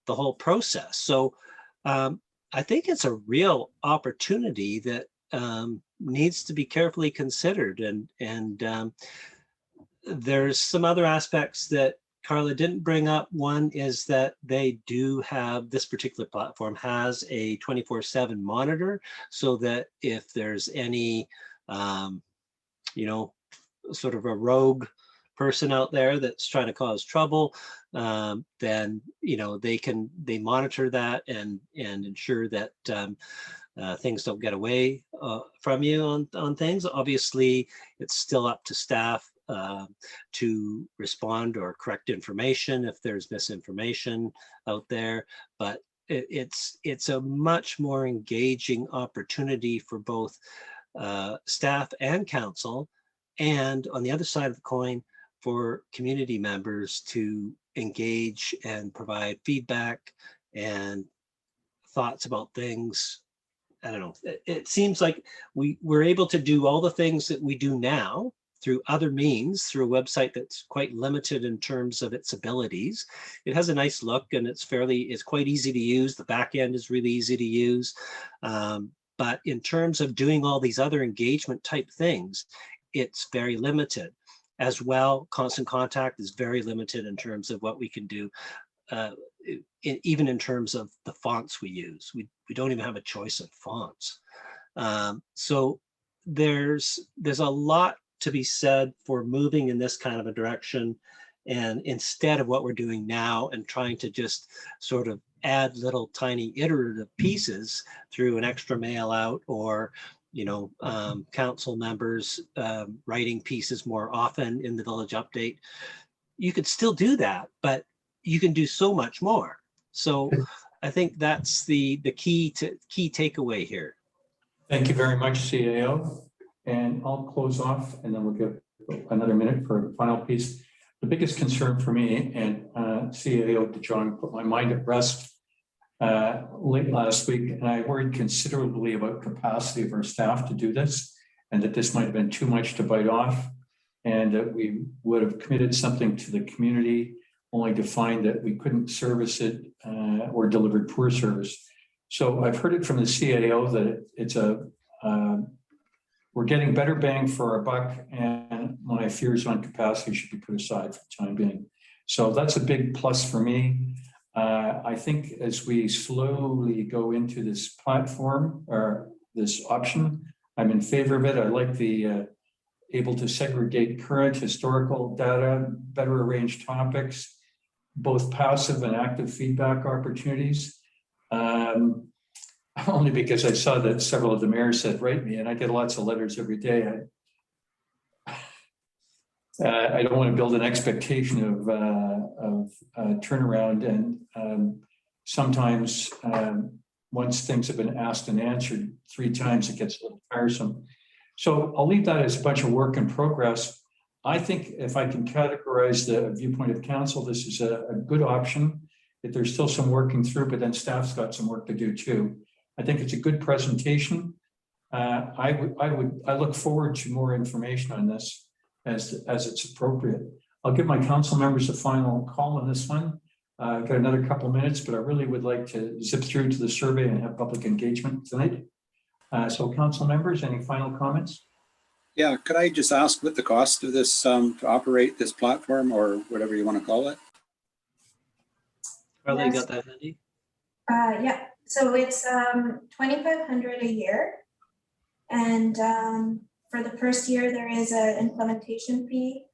the whole process. So I think it's a real opportunity that needs to be carefully considered. And there's some other aspects that Carla didn't bring up. One is that they do have, this particular platform has a 24/7 monitor, so that if there's any, sort of a rogue person out there that's trying to cause trouble, then they monitor that and ensure that things don't get away from you on things. Obviously, it's still up to staff to respond or correct information if there's misinformation out there, but it's a much more engaging opportunity for both staff and council, and on the other side of the coin, for community members to engage and provide feedback and thoughts about things. I don't know. It seems like we're able to do all the things that we do now through other means, through a website that's quite limited in terms of its abilities. It has a nice look and it's quite easy to use. The back end is really easy to use. But in terms of doing all these other engagement type things, it's very limited. As well, Constant Contact is very limited in terms of what we can do. Even in terms of the fonts we use, we don't even have a choice of fonts. So there's a lot to be said for moving in this kind of a direction, and instead of what we're doing now and trying to just sort of add little tiny iterative pieces through an extra mail out, or council members writing pieces more often in the village update. You could still do that, but you can do so much more. So I think that's the key takeaway here. Thank you very much, CAO. And I'll close off and then we'll give another minute for a final piece. The biggest concern for me, and CAO DeJong put my mind at rest late last week, and I worried considerably about capacity of our staff to do this, and that this might have been too much to bite off, and that we would have committed something to the community only to find that we couldn't service it or delivered poor service. So I've heard it from the CAO that it's we're getting better bang for our buck, and my fears on capacity should be put aside for the time being. So that's a big plus for me. I think as we slowly go into this platform or this option, I'm in favor of it. I like the able to segregate current historical data, better arrange topics, both passive and active feedback opportunities. Only because I saw that several of the mayors said, write me, and I get lots of letters every day. I don't want to build an expectation of turnaround, and sometimes once things have been asked and answered 3 times, it gets a little tiresome. So I'll leave that as a bunch of work in progress. I think if I can categorize the viewpoint of council, this is a good option. If there's still some working through, but then staff's got some work to do too. I think it's a good presentation. I look forward to more information on this as it's appropriate. I'll give my council members a final call on this one. I've got another couple of minutes, but I really would like to zip through to the survey and have public engagement tonight. So council members, any final comments? Yeah, could I just ask what the cost of this to operate this platform, or whatever you want to call it? Carla, you got that handy? Yeah, so it's $2,500 a year, and for the first year there is an implementation fee.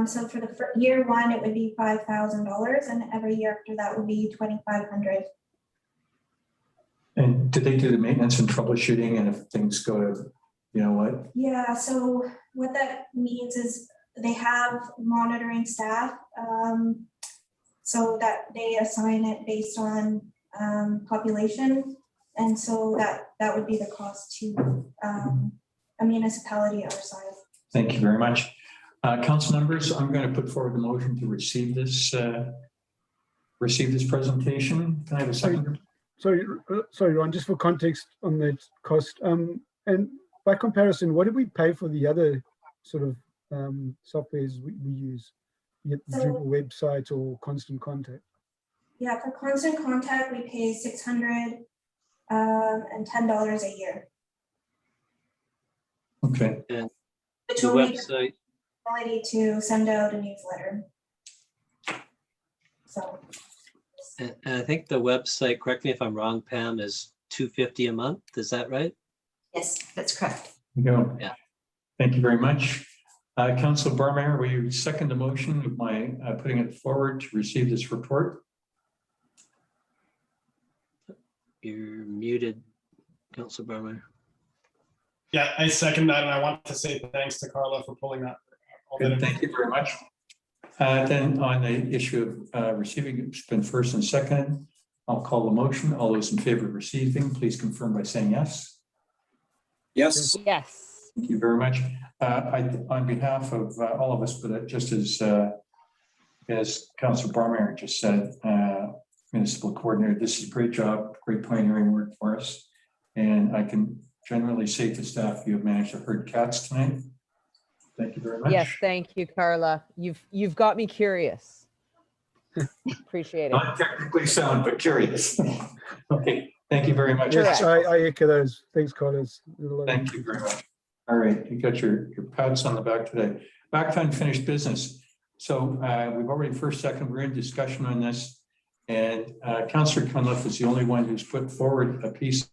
So for the year 1 it would be $5,000, and every year after that would be $2,500. And did they do the maintenance and troubleshooting, and if things go to, you know what? Yeah, so what that means is they have monitoring staff, so that they assign it based on population, and so that would be the cost to a municipality our size. Thank you very much. Council members, I'm going to put forward the motion to receive this presentation. Can I have a second? Sorry, Ron, just for context on that cost, and by comparison, what did we pay for the other sort of softwares we use? The Drupal website or Constant Contact? Yeah, for Constant Contact, we pay $610 a year. Okay. And Which the only website, ability to send out a newsletter. So. and I think the website, correct me if I'm wrong, Pam, is $250 a month. Is that right? Yes, that's correct. Go. Yeah. Thank you very much. Councilor Barmeyer, will you second the motion of my putting it forward to receive this report? You're muted, Councilor Barmeyer. Yeah, I second that, and I want to say thanks to Carla for pulling that. Good, thank you very much. Then on the issue of receiving, it's been first and second. I'll call the motion. All those in favor of receiving, please confirm by saying yes. Yes, Yes. Thank you very much. On behalf of all of us, but just as Councilor Barmeyer just said, municipal coordinator, this is a great job, great pioneering work for us. And I can generally say to staff, you have managed to herd cats tonight. Thank you very much. Yes, thank you, Carla. You've got me curious. Appreciate it. Not technically sound, but curious. Okay, thank you very much. Correct. Yes, I echo those. Thanks, Collins. Thank you very much. All right, you got your pats on the back today. Back to unfinished business. So we've already first, second, we're in discussion on this. And Councillor Cunliffe is the only one who's put forward a piece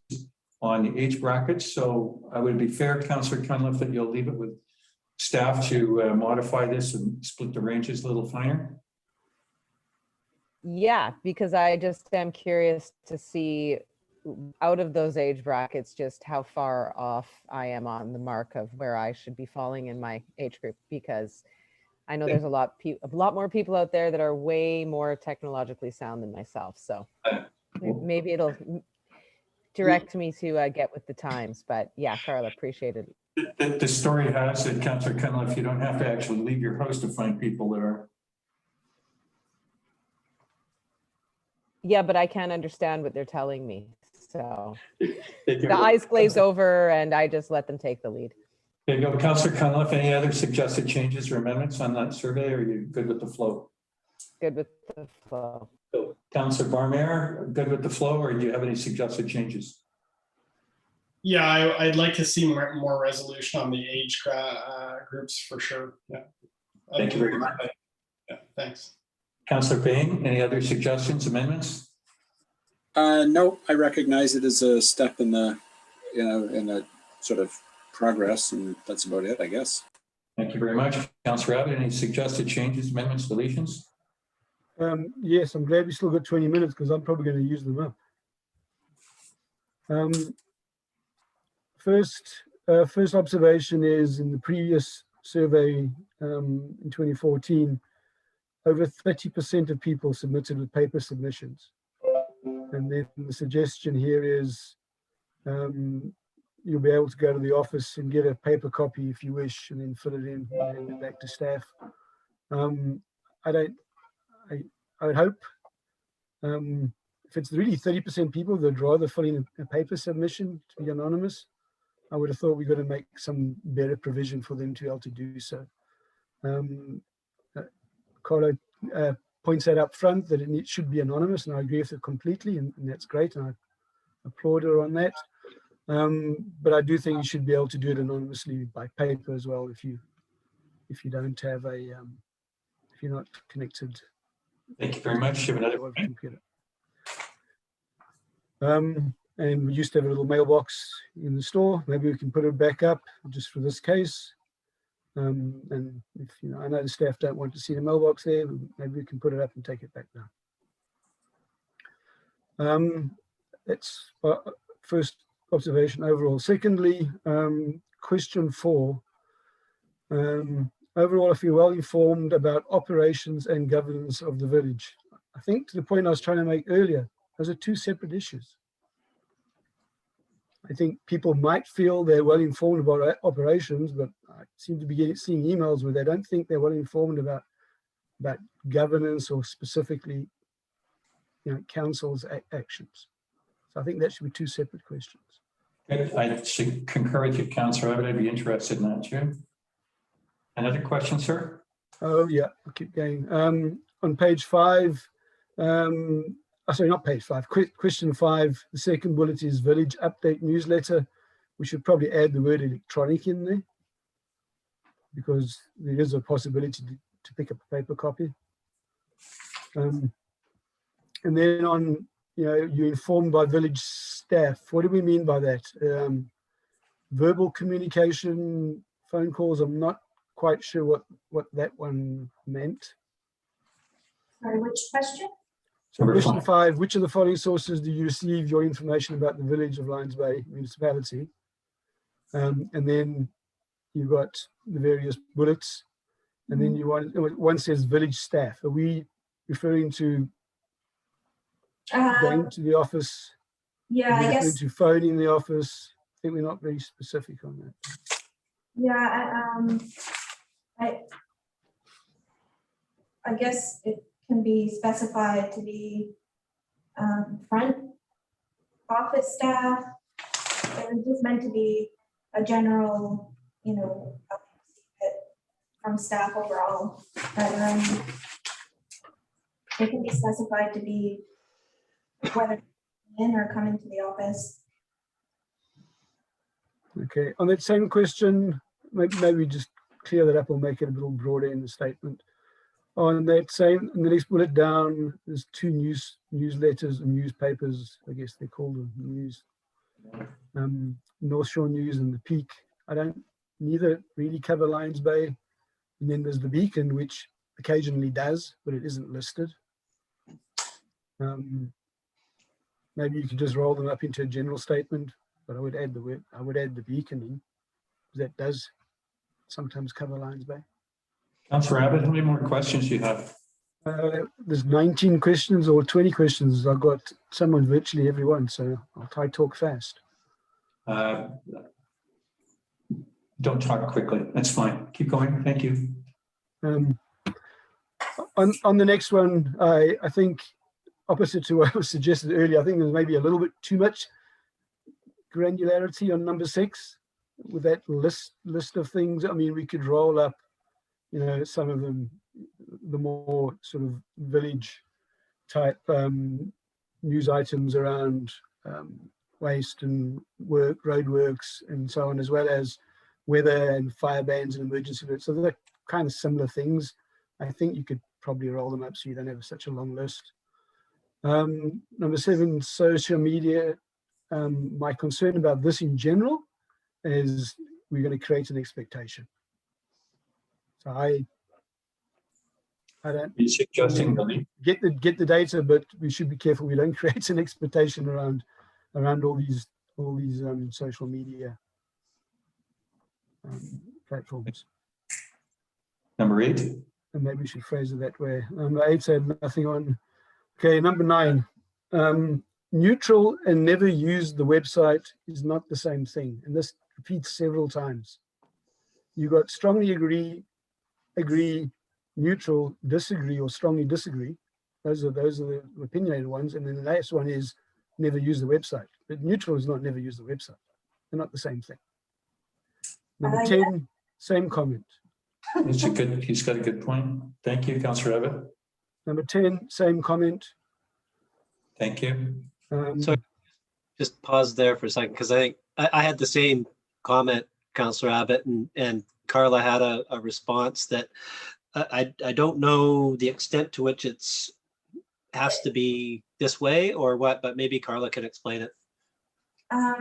on the age brackets. So I would be fair, Councillor Cunliffe, that you'll leave it with staff to modify this and split the ranges a little finer. Yeah, because I just am curious to see out of those age brackets, just how far off I am on the mark of where I should be falling in my age group, because I know there's a lot more people out there that are way more technologically sound than myself. So maybe it'll direct me to get with the times. But yeah, Carla, appreciate it. The story has it, Councillor Cunliffe, you don't have to actually leave your house to find people that are. Yeah, but I can't understand what they're telling me. So the eyes glaze over and I just let them take the lead. There you go. Councillor Cunliffe, any other suggested changes or amendments on that survey, or are you good with the flow? Good with the flow. So, Councillor Barmeyer, good with the flow, or do you have any suggested changes? Yeah, I'd like to see more resolution on the age groups for sure. Yeah. Thank you very much. Yeah, thanks. Councillor Payne, any other suggestions, amendments? no, I recognize it as a step in the, in a sort of progress, and that's about it, I guess. Thank you very much. Councillor Abbott, any suggested changes, amendments, deletions? Yes, I'm glad we still got 20 minutes because I'm probably going to use them up. First observation is in the previous survey in 2014, over 30% of people submitted with paper submissions. And then the suggestion here is you'll be able to go to the office and get a paper copy if you wish, and then fill it in and hand it back to staff. I would hope if it's really 30% people that'd rather fill in a paper submission to be anonymous, I would have thought we've got to make some better provision for them to be able to do so. Carlo points out up front that it should be anonymous, and I agree with it completely, and that's great, and I applaud her on that. But I do think you should be able to do it anonymously by paper as well if you don't have a if you're not connected. Thank you very much. You have another computer. And we used to have a little mailbox in the store. Maybe we can put it back up just for this case. And if I know the staff don't want to see the mailbox there, maybe we can put it up and take it back down. That's first observation overall. Secondly, question 4. Overall, I feel well informed about operations and governance of the village. I think to the point I was trying to make earlier, those are two separate issues. I think people might feel they're well informed about operations, but I seem to be seeing emails where they don't think they're well informed about governance or specifically, council's actions. So I think that should be two separate questions. I should concur with you, Councillor Abbott. I'd be interested in that too. Another question, sir? Oh yeah, I'll keep going. On page 5, sorry, not page 5, question 5, the second bullet is village update newsletter. We should probably add the word electronic in there because there is a possibility to pick up a paper copy. And then on, you're informed by village staff. What do we mean by that? Verbal communication, phone calls, I'm not quite sure what that one meant. Sorry, which question? So question 5, which of the following sources do you receive your information about the village of Lions Bay municipality? And then you've got the various bullets. And then one says village staff. Are we referring to going to the office? Yeah, I guess. To phoning the office? think we're not very specific on that. Yeah, I guess it can be specified to be front office staff. It was just meant to be a general, you know, from staff overall. But it can be specified to be whether in or come into the office. Okay, on that same question, maybe just clear that up or make it a little broader in the statement. On that same, in the next bullet down, there's two newsletters and newspapers, I guess they call them news. North Shore News and the Peak. Neither really cover Lions Bay. And then there's the Beacon, which occasionally does, but it isn't listed. Maybe you could just roll them up into a general statement, but I would add the Beacon in, because that does sometimes cover Lions Bay. Councillor Abbott, how many more questions do you have? There's 19 questions or 20 questions. I've got some on virtually every one, so I'll try to talk fast. Don't talk quickly. That's fine. Keep going. Thank you. On the next one, I think opposite to what was suggested earlier, I think there's maybe a little bit too much granularity on number 6 with that list of things. I mean, we could roll up, you know, some of them, the more sort of village type news items around waste and roadworks and so on, as well as weather and fire bans and emergency alerts. So they're kind of similar things. I think you could probably roll them up so you don't have such a long list. Number 7, social media. My concern about this in general is we're going to create an expectation. So I don't. You're suggesting get the data, but we should be careful we don't create an expectation around all these social media platforms. Number 8. And maybe we should phrase it that way. Number 8 said nothing on. Okay, number 9. Neutral and never use the website is not the same thing. And this repeats several times. You got strongly agree, neutral, disagree, or strongly disagree. Those are the opinionated ones. And then the last one is never use the website. But neutral is not never use the website. They're not the same thing. Number 10, same comment. He's got a good point. Thank you, Councillor Abbott. Number 10, same comment. Thank you. So just pause there for a second, because I think I had the same comment, Councillor Abbott, and Carla had a response that I don't know the extent to which it's has to be this way or what, but maybe Carla can explain it.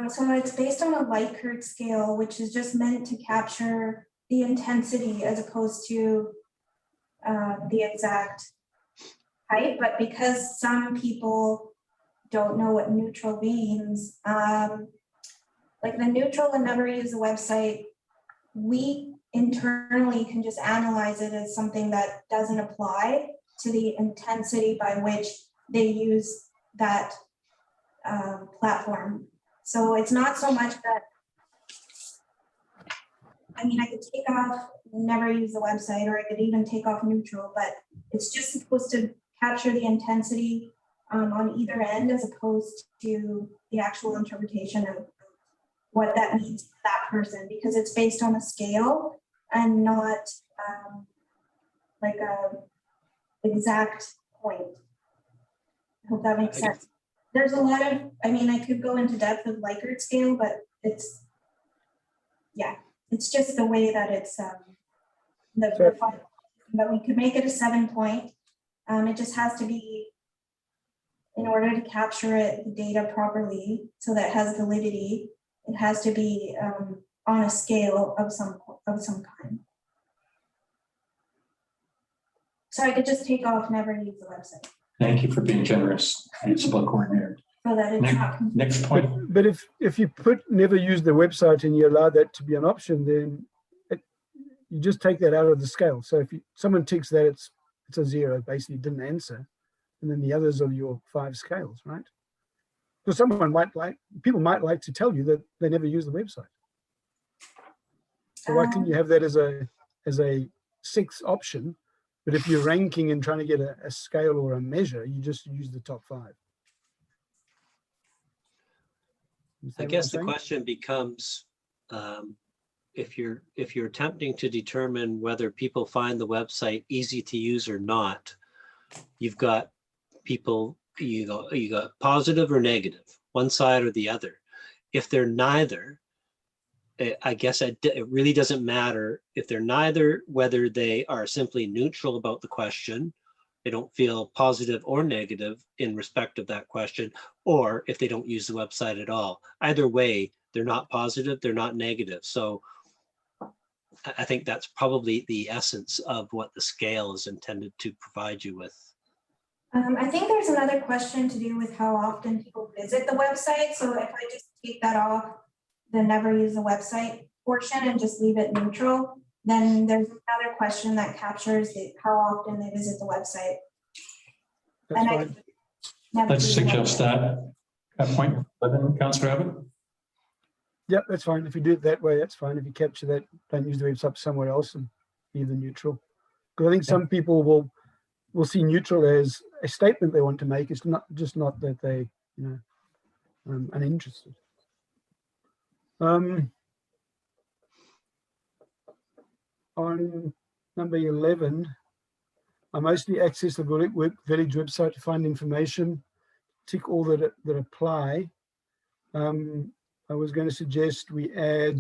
So it's based on a Likert scale, which is just meant to capture the intensity as opposed to the exact height. But because some people don't know what neutral means, like the neutral and never use the website, we internally can just analyze it as something that doesn't apply to the intensity by which they use that platform. So it's not so much that, I mean, I could take off never use the website, or I could even take off neutral, but it's just supposed to capture the intensity on either end, as opposed to the actual interpretation of what that means to that person, because it's based on a scale and not like a exact point. I hope that makes sense. There's a lot of, I mean, I could go into depth of Likert scale, but it's, yeah, it's just the way that it's but we could make it a 7 point. It just has to be, in order to capture it, the data properly, so that it has validity, it has to be on a scale of some kind. So I could just take off never use the website. Thank you for being generous, Municipal Coordinator. So that it's not. Next point. But if you put never use the website and you allow that to be an option, then you just take that out of the scale. So if someone ticks that, it's a 0, basically didn't answer. And then the others are your 5 scales, right? because people might like to tell you that they never use the website. So why couldn't you have that as a sixth option? But if you're ranking and trying to get a scale or a measure, you just use the top 5. I guess the question becomes, if you're attempting to determine whether people find the website easy to use or not, you've got people, you got positive or negative, one side or the other. If they're neither, I guess it really doesn't matter if they're neither, whether they are simply neutral about the question, they don't feel positive or negative in respect of that question, or if they don't use the website at all. Either way, they're not positive, they're not negative. So I think that's probably the essence of what the scale is intended to provide you with. I think there's another question to do with how often people visit the website. So if I just take that off, the never use the website portion and just leave it neutral, then there's another question that captures how often they visit the website. That's fine. Let's suggest that at point 11, Councillor Abbott. Yep, that's fine. If you do it that way, that's fine. If you capture that, don't use the website somewhere else and leave the neutral. Because I think some people will see neutral as a statement they want to make. It's not that they, uninterested. On number 11, I mostly access the village website to find information, tick all that apply. I was going to suggest we add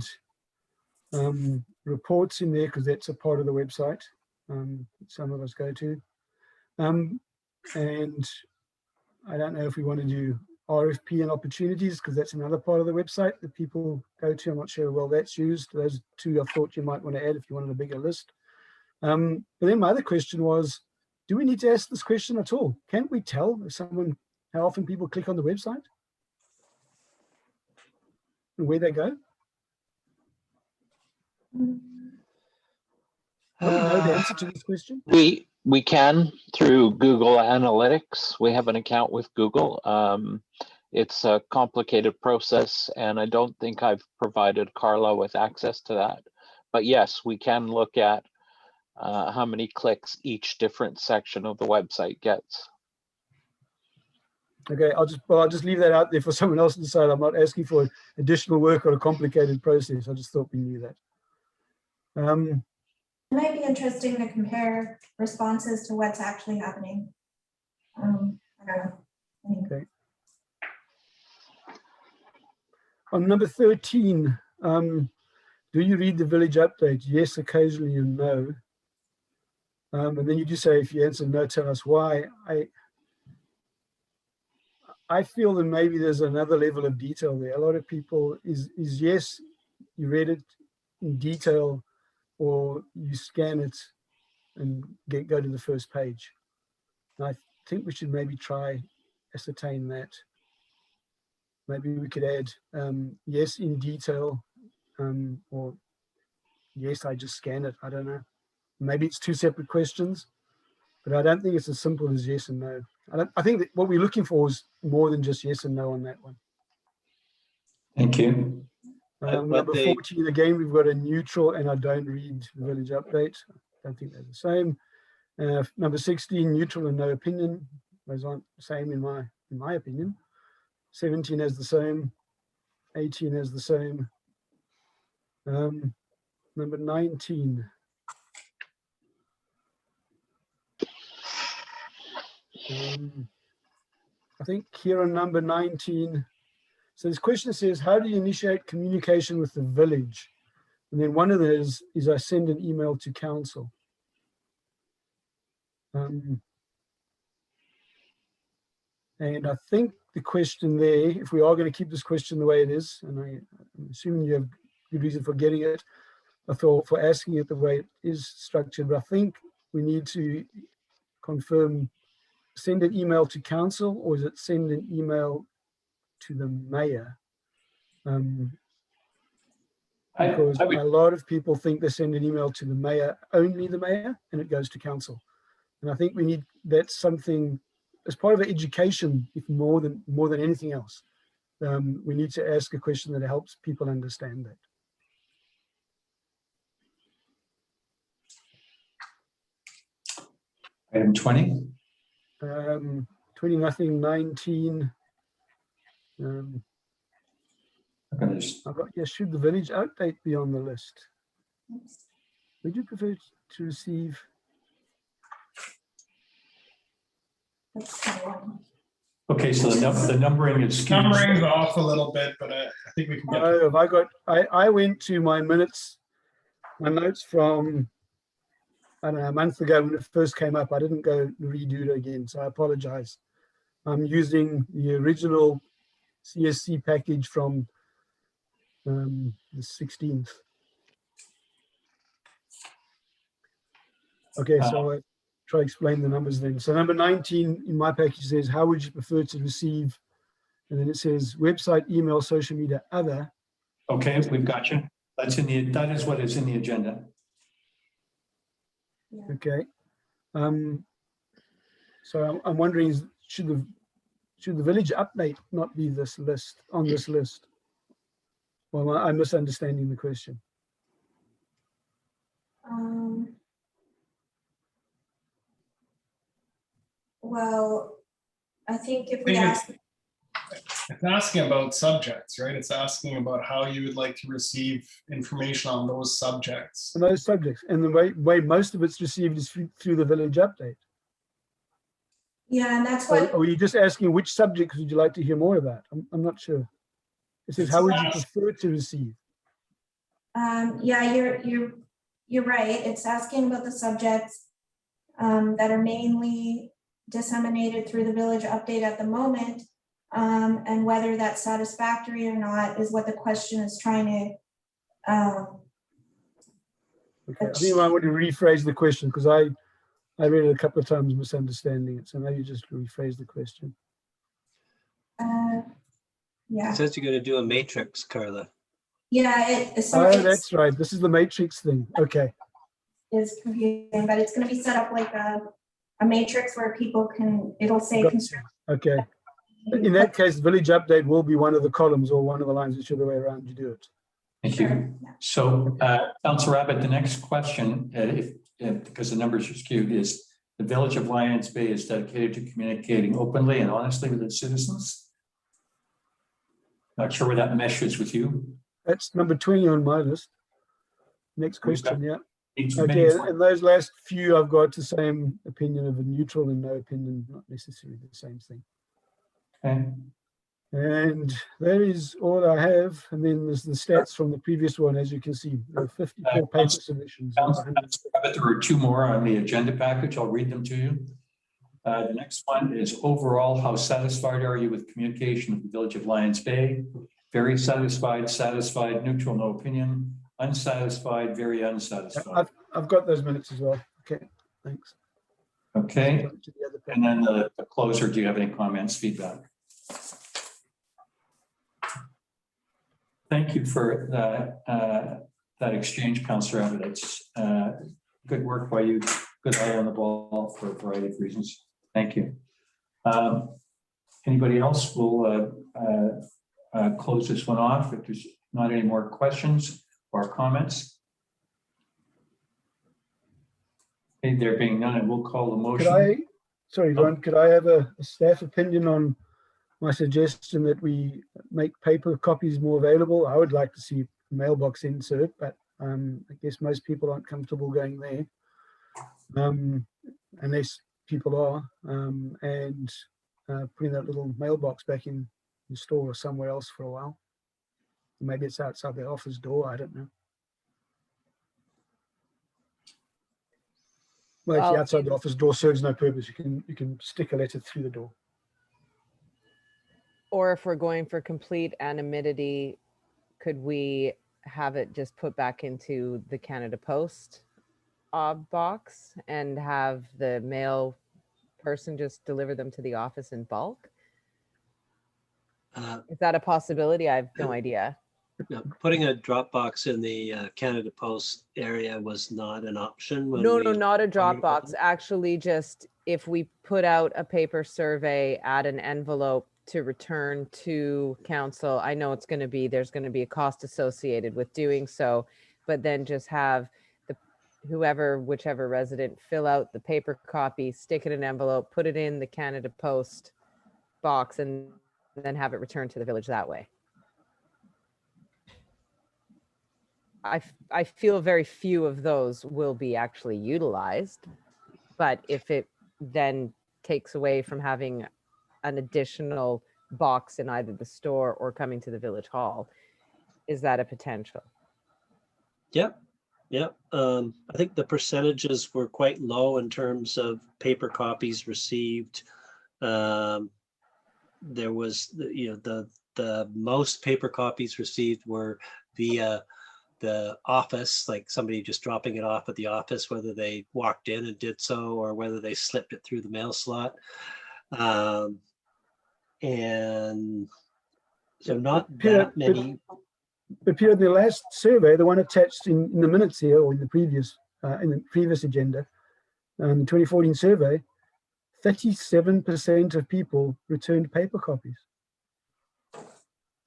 reports in there because that's a part of the website some of us go to. And I don't know if we want to do RFP and opportunities because that's another part of the website that people go to. I'm not sure how well that's used. Those 2 I thought you might want to add if you wanted a bigger list. But then my other question was, do we need to ask this question at all? Can't we tell how often people click on the website and where they go? Do we know the answer to this question? We can through Google Analytics. We have an account with Google. It's a complicated process, and I don't think I've provided Carla with access to that. But yes, we can look at how many clicks each different section of the website gets. Okay, I'll just leave that out there for someone else to decide. I'm not asking for additional work or a complicated process. I just thought we knew that. It might be interesting to compare responses to what's actually happening. I don't know. Okay. On number 13, do you read the village update? Yes, occasionally, and no. And then you do say, if you answer no, tell us why. I feel that maybe there's another level of detail there. A lot of people is yes, you read it in detail, or you scan it and go to the first page. And I think we should maybe try ascertain that. Maybe we could add yes in detail, or yes, I just scan it. I don't know. Maybe it's 2 separate questions, but I don't think it's as simple as yes and no. I think that what we're looking for is more than just yes and no on that one. Thank you. Number 14, again, we've got a neutral and I don't read the village update. I don't think they're the same. Number 16, neutral and no opinion. Those aren't the same in my opinion. 17 has the same. 18 has the same. Number 19. I think here on number 19, so this question says, how do you initiate communication with the village? And then one of those is I send an email to council. And I think the question there, if we are going to keep this question the way it is, and I'm assuming you have good reason for getting it, for asking it the way it is structured, but I think we need to confirm, send an email to council, or is it send an email to the mayor? Because a lot of people think they send an email to the mayor, only the mayor, and it goes to council. And I think we need, that's something as part of education, if more than anything else. we need to ask a question that helps people understand that. Item 20. 20 nothing 19. I'm gonna just- I've got, yes, should the village update be on the list? Would you prefer to receive? That's kind of one. Okay, so the numbering is skewed. Numbering's off a little bit, but I think we can get. Oh, have I got, I went to my notes from, I don't know, a month ago when it first came up. I didn't go redo it again, so I apologize. I'm using the original CSC package from the 16th. Okay, so I'll try to explain the numbers then. So number 19 in my package says, how would you prefer to receive? And then it says website, email, social media, other. Okay, we've got you. That is what is in the agenda. Okay. So I'm wondering, should the village update not be this list, on this list? Well, I'm misunderstanding the question. Well, I think if we I think ask, It's asking about subjects, right? It's asking about how you would like to receive information on those subjects. On those subjects, and the way most of it's received is through the village update. yeah, and that's So what, are you just asking which subjects would you like to hear more about? I'm not sure. It says, how would you prefer to receive? yeah, you're right. It's asking about the subjects that are mainly disseminated through the village update at the moment, and whether that's satisfactory or not is what the question is trying to. Okay, I think I want to rephrase the question because I read it a couple of times misunderstanding it. So maybe just rephrase the question. Yeah, It says you're going to do a matrix, Carla. yeah. Oh, that's right. This is the matrix thing. Okay. Is confusing, but it's going to be set up like a matrix where people can. It'll say Gotcha. construct. Okay. In that case, village update will be one of the columns or one of the lines, whichever way around you do it. Thank you. So, Councillor Abbott, the next question, because the numbers are skewed, is the Village of Lions Bay is dedicated to communicating openly and honestly with its citizens. Not sure where that meshes with you. That's number 20 on my list. Next question, yeah. Okay, Okay, and those last few I've got the same opinion of a neutral and no opinion, not necessarily the same thing. Okay. And that is all I have. And then there's the stats from the previous one, as you can see, there are 54 paper submissions. But there are two more on the agenda package. I'll read them to you. The next one is overall, how satisfied are you with communication with the Village of Lions Bay? Very satisfied, satisfied, neutral, no opinion, unsatisfied, very unsatisfied. I've got those minutes as well. Okay, thanks. Okay, To the other page. and then the closer, do you have any comments, feedback? Thank you for that exchange, Councillor Abbott. It's good work by you, good eye on the ball for a variety of reasons. Thank you. Anybody else will close this one off if there's not any more questions or comments. Okay, there being none, I will call the motion. Sorry, Ron, could I have a staff opinion on my suggestion that we make paper copies more available? I would like to see mailbox insert, but I guess most people aren't comfortable going there, unless people are, and putting that little mailbox back in the store or somewhere else for a while. Maybe it's outside the office door, I don't know. Well, actually, outside the office door serves no purpose. You can stick a letter through the door. Or if we're going for complete anonymity, could we have it just put back into the Canada Post box and have the mail person just deliver them to the office in bulk? Is that a possibility? I have no idea. No, putting a Dropbox in the Canada Post area was not an option. No, not a Dropbox. Actually, just if we put out a paper survey, add an envelope to return to council. I know it's going to be, there's going to be a cost associated with doing so, but then just have the whichever resident fill out the paper copy, stick it in an envelope, put it in the Canada Post box, and then have it returned to the village that way. I feel very few of those will be actually utilized, but if it then takes away from having an additional box in either the store or coming to the village hall, is that a potential? Yep. Yep. I think the percentages were quite low in terms of paper copies received. There was, the most paper copies received were via the office, like somebody just dropping it off at the office, whether they walked in and did so or whether they slipped it through the mail slot. And so not that many. But Peter, in the last survey, the one attached in the minutes here, or in the previous agenda, the 2014 survey, 37% of people returned paper copies.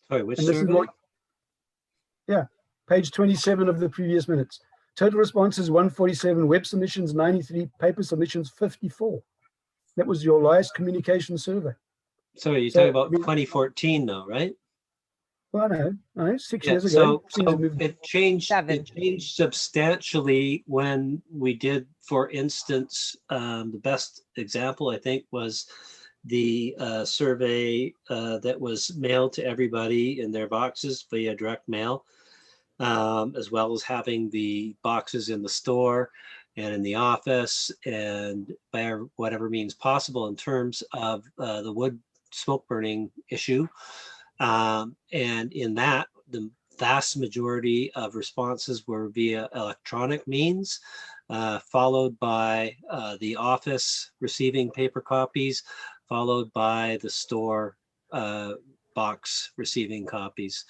Sorry, which And this is survey? Page 27 of the previous minutes. Total responses 147, web submissions 93, paper submissions 54. That was your last communication survey. Sorry, you're So, talking about I mean- 2014 though, right? Well, I know, 6 Yeah, years ago. Things have so moved. it changed Seven. substantially when we did, for instance, the best example I think was the survey that was mailed to everybody in their boxes via direct mail, as well as having the boxes in the store and in the office and by whatever means possible in terms of the wood smoke burning issue. And in that, the vast majority of responses were via electronic means, followed by the office receiving paper copies, followed by the store box receiving copies.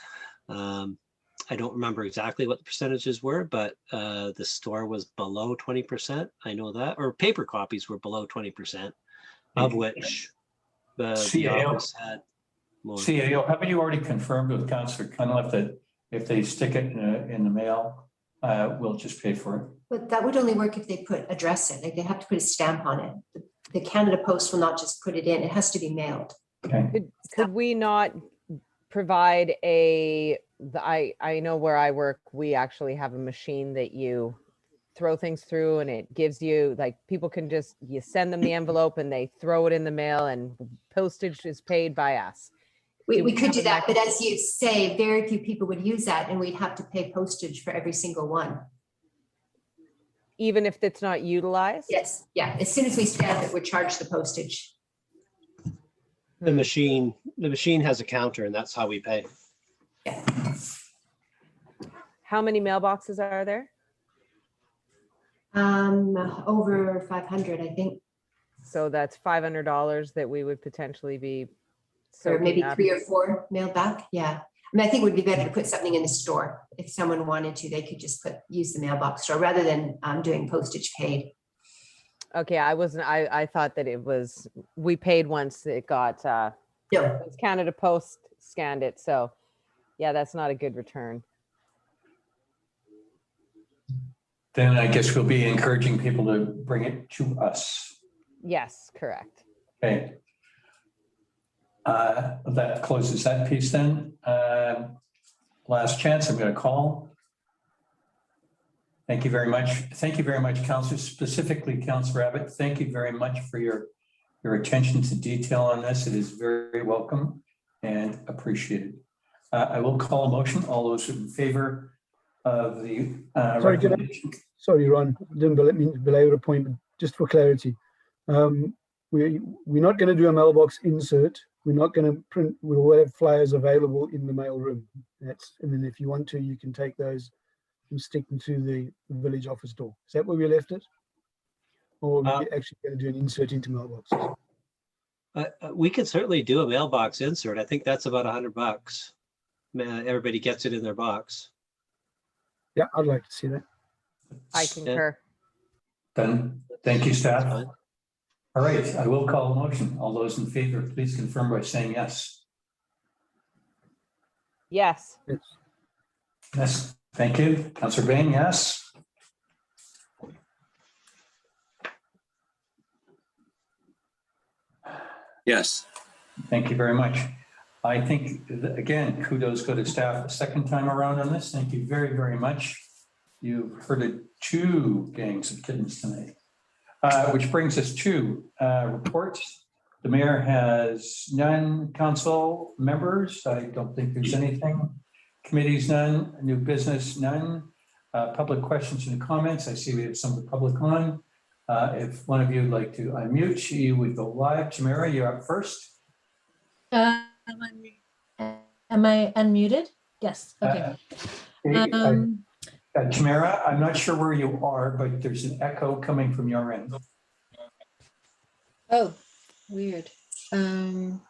I don't remember exactly what the percentages were, but the store was below 20%. I know that, or paper copies were below 20%, of which the CAO. office had more. CAO, haven't you already confirmed with Councillor Cunliffe that if they stick it in the mail, we'll just pay for it? But that would only work if they put address it, like they have to put a stamp on it. The Canada Post will not just put it in, it has to be mailed. Okay. Could we not provide I know where I work, we actually have a machine that you throw things through and it gives you, like, people can just, you send them the envelope and they throw it in the mail and postage is paid by us. We could have do a that, but as you say, very few people would use that and we'd have to pay postage for every single one. Even if it's not utilized? Yes, yeah, as soon as we stamp it, we're charged the postage. The machine has a counter and that's how we pay. Yeah. How many mailboxes are there? Over 500, I think, So that's $500 that we would potentially be or maybe soaking up. 3 or 4 mailed back. Yeah. I mean, I think it would be better to put something in the store. If someone wanted to, they could just use the mailbox store rather than doing postage paid. Okay, I thought that it was, we paid once it got, No, it was Canada Post scanned it. So yeah, that's not a good return. Then I guess we'll be encouraging people to bring it to us. Yes, correct. Okay. That closes that piece then. Last chance, I'm going to call. Thank you very much. Thank you very much, Councillor, specifically Councillor Abbott. Thank you very much for your attention to detail on this. It is very welcome and appreciated. I will call a motion. All those in favor of the recommendation. Sorry, Ron, didn't let me belabor a point, but just for clarity. We're not going to do a mailbox insert. We're not going to print, we will have flyers available in the mail room. And then if you want to, you can take those and stick them to the village office door. Is that where we left it? Or are we actually going to do an insert into mailboxes? We could certainly do a mailbox insert. I think that's about $100. Everybody gets it in their box. Yeah, I'd like to see that. I concur. Then, thank you, That's staff. fine. All right, I will call a motion. All those in favor, please confirm by saying yes. Yes. Yes, thank you. Councillor Bain, yes. Yes. Thank you very much. I think, again, kudos go to staff the second time around on this. Thank you very, very much. You've herded 2 gangs of kittens tonight. Which brings us to reports. The mayor has none. Council members, I don't think there's anything. Committees, none. New business, none. Public questions and comments. I see we have some of the public on. If one of you would like to unmute, you would go live. Tamara, you're up first. Am I unmuted? Yes, okay. Tamara, I'm not sure where you are, but there's an echo coming from your end. Oh, weird. Can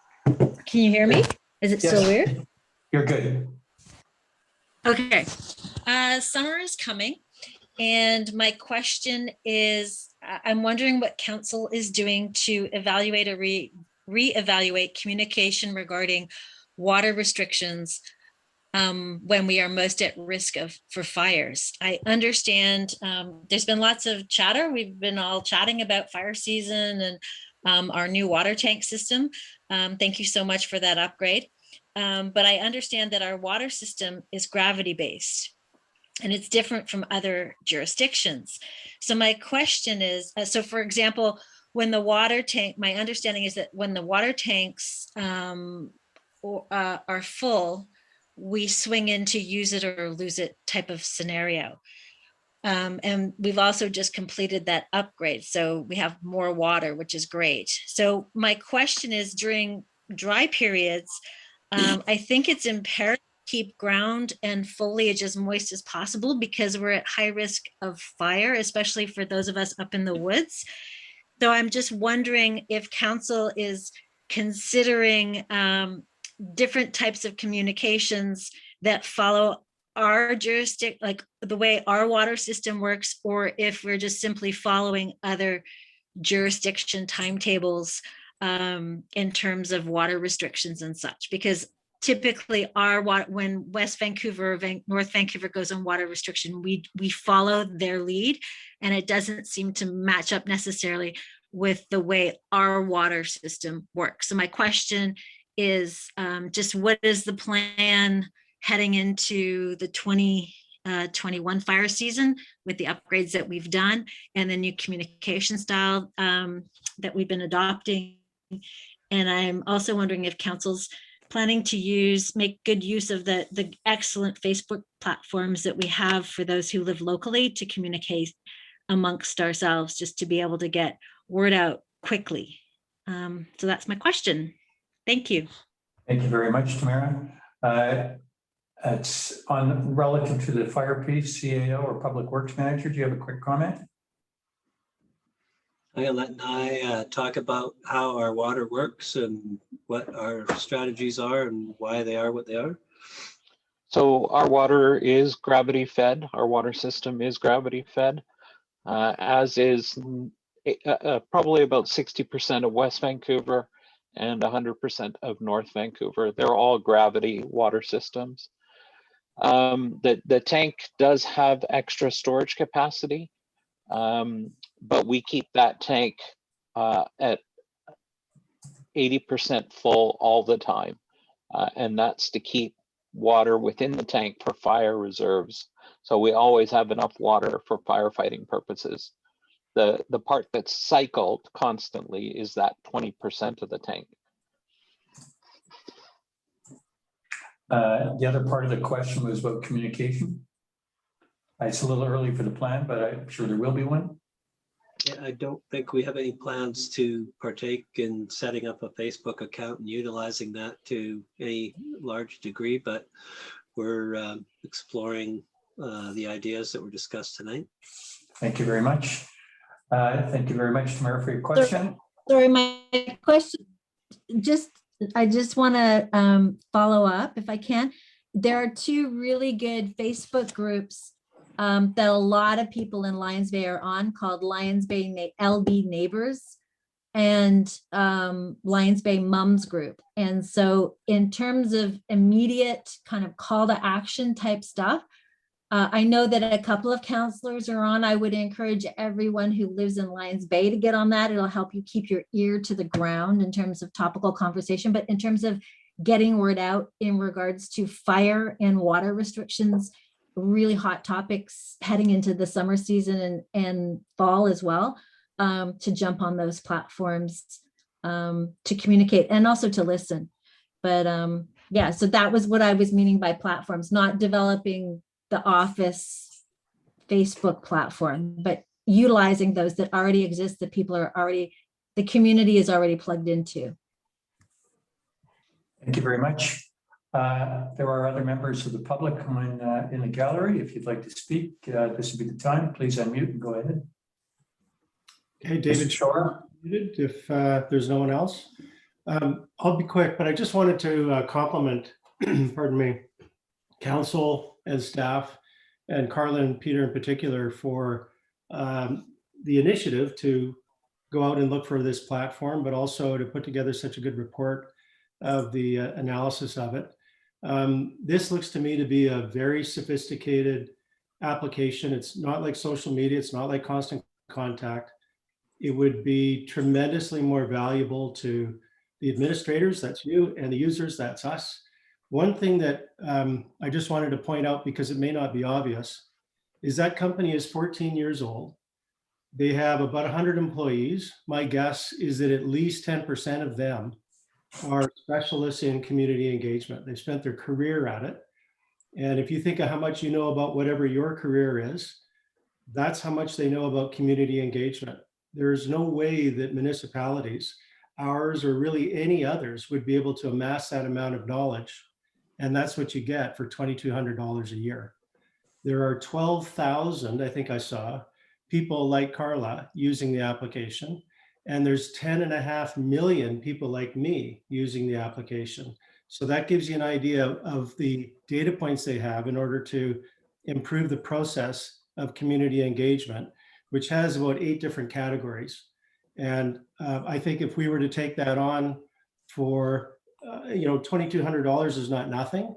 you hear me? Is it still Yes. weird? You're good. Okay. Summer is coming, and my question is, I'm wondering what council is doing to evaluate or reevaluate communication regarding water restrictions when we are most at risk for fires. I understand there's been lots of chatter. We've been all chatting about fire season and our new water tank system. Thank you so much for that upgrade. But I understand that our water system is gravity-based, and it's different from other jurisdictions. So my question is, so for example, when the water tank, my understanding is that when the water tanks are full, we swing in to use it or lose it type of scenario. And we've also just completed that upgrade. So we have more water, which is great. So my question is, during dry periods, I think it's imperative to keep ground and foliage as moist as possible because we're at high risk of fire, especially for those of us up in the woods. So I'm just wondering if council is considering different types of communications that follow our jurisdiction, like the way our water system works, or if we're just simply following other jurisdiction timetables in terms of water restrictions and such. Because typically our water, when West Vancouver, North Vancouver goes on water restriction, we follow their lead, and it doesn't seem to match up necessarily with the way our water system works. So my question is just what is the plan heading into the 2021 fire season with the upgrades that we've done and the new communication style that we've been adopting? And I'm also wondering if council's planning to make good use of the excellent Facebook platforms that we have for those who live locally to communicate amongst ourselves, just to be able to get word out quickly. So that's my question. Thank you. Thank you very much, Tamara. It's on relative to the fire piece, CAO or Public Works Manager. Do you have a quick comment? I'm gonna let Nye talk about how our water works and what our strategies are and why they are what they are. So our water is gravity fed. Our water system is gravity fed, as is probably about 60% of West Vancouver and 100% of North Vancouver. They're all gravity water systems. The tank does have extra storage capacity, but we keep that tank at 80% full all the time. And that's to keep water within the tank for fire reserves. So we always have enough water for firefighting purposes. The part that's cycled constantly is that 20% of the tank. The other part of the question was about communication. It's a little early for the plan, but I'm sure there will be one. Yeah, I don't think we have any plans to partake in setting up a Facebook account and utilizing that to any large degree, but we're exploring the ideas that were discussed tonight. Thank you very much. Thank you very much, Tamara, for your question. Sorry, my question, I just want to follow up if I can. There are 2 really good Facebook groups that a lot of people in Lions Bay are on, called Lions Bay LB Neighbors. and Lions Bay Mums Group. And so in terms of immediate kind of call to action type stuff, I know that a couple of counselors are on. I would encourage everyone who lives in Lions Bay to get on that. It'll help you keep your ear to the ground in terms of topical conversation, but in terms of getting word out in regards to fire and water restrictions, really hot topics heading into the summer season and fall as well, to jump on those platforms, to communicate and also to listen. But yeah, so that was what I was meaning by platforms, not developing the office Facebook platform, but utilizing those that already exist, that people are already, the community is already plugged into. Thank you very much. There are other members of the public in the gallery. If you'd like to speak, this would be the time. Please unmute and go ahead. Hey, David Shore. If there's no one else. I'll be quick, but I just wanted to compliment, pardon me, council and staff, and Carla and Peter in particular for the initiative to go out and look for this platform, but also to put together such a good report of the analysis of it. This looks to me to be a very sophisticated application. It's not like social media. It's not like Constant Contact. It would be tremendously more valuable to the administrators, that's you, and the users, that's us. One thing that I just wanted to point out, because it may not be obvious, is that company is 14 years old. They have about 100 employees. My guess is that at least 10% of them are specialists in community engagement. They've spent their career at it. And if you think of how much you know about whatever your career is, that's how much they know about community engagement. There is no way that municipalities, ours or really any others, would be able to amass that amount of knowledge. And that's what you get for $2,200 a year. There are 12,000, I think I saw, people like Carla using the application. And there's 10.5 million people like me using the application. So that gives you an idea of the data points they have in order to improve the process of community engagement, which has about 8 different categories. And I think if we were to take that on for, $2,200 is not nothing,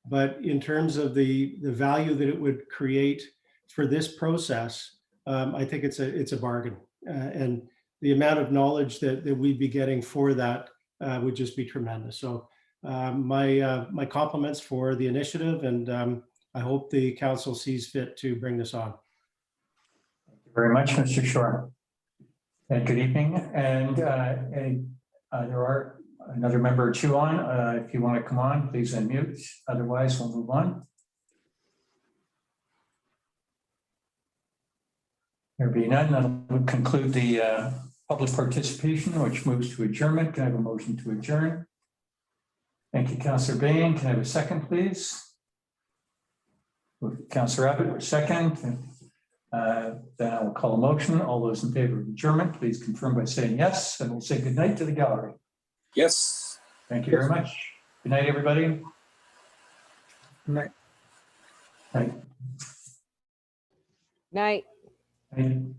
but in terms of the value that it would create for this process, I think it's a bargain. And the amount of knowledge that we'd be getting for that would just be tremendous. So my compliments for the initiative, and I hope the council sees fit to bring this on. Thank you very much, Mr. Shore. And good evening. And there are another member or two on. If you want to come on, please unmute. Otherwise, we'll move on. There be none. That will conclude the public participation, which moves to adjournment. Can I have a motion to adjourn? Thank you, Councillor Bain. Can I have a second, please? Councillor Abbott, second. Then I will call a motion. All those in favor of adjournment, please confirm by saying yes, and we'll say good night to the gallery. Yes. Thank you very much. Good night, everybody. Good night. Night. Night. Night.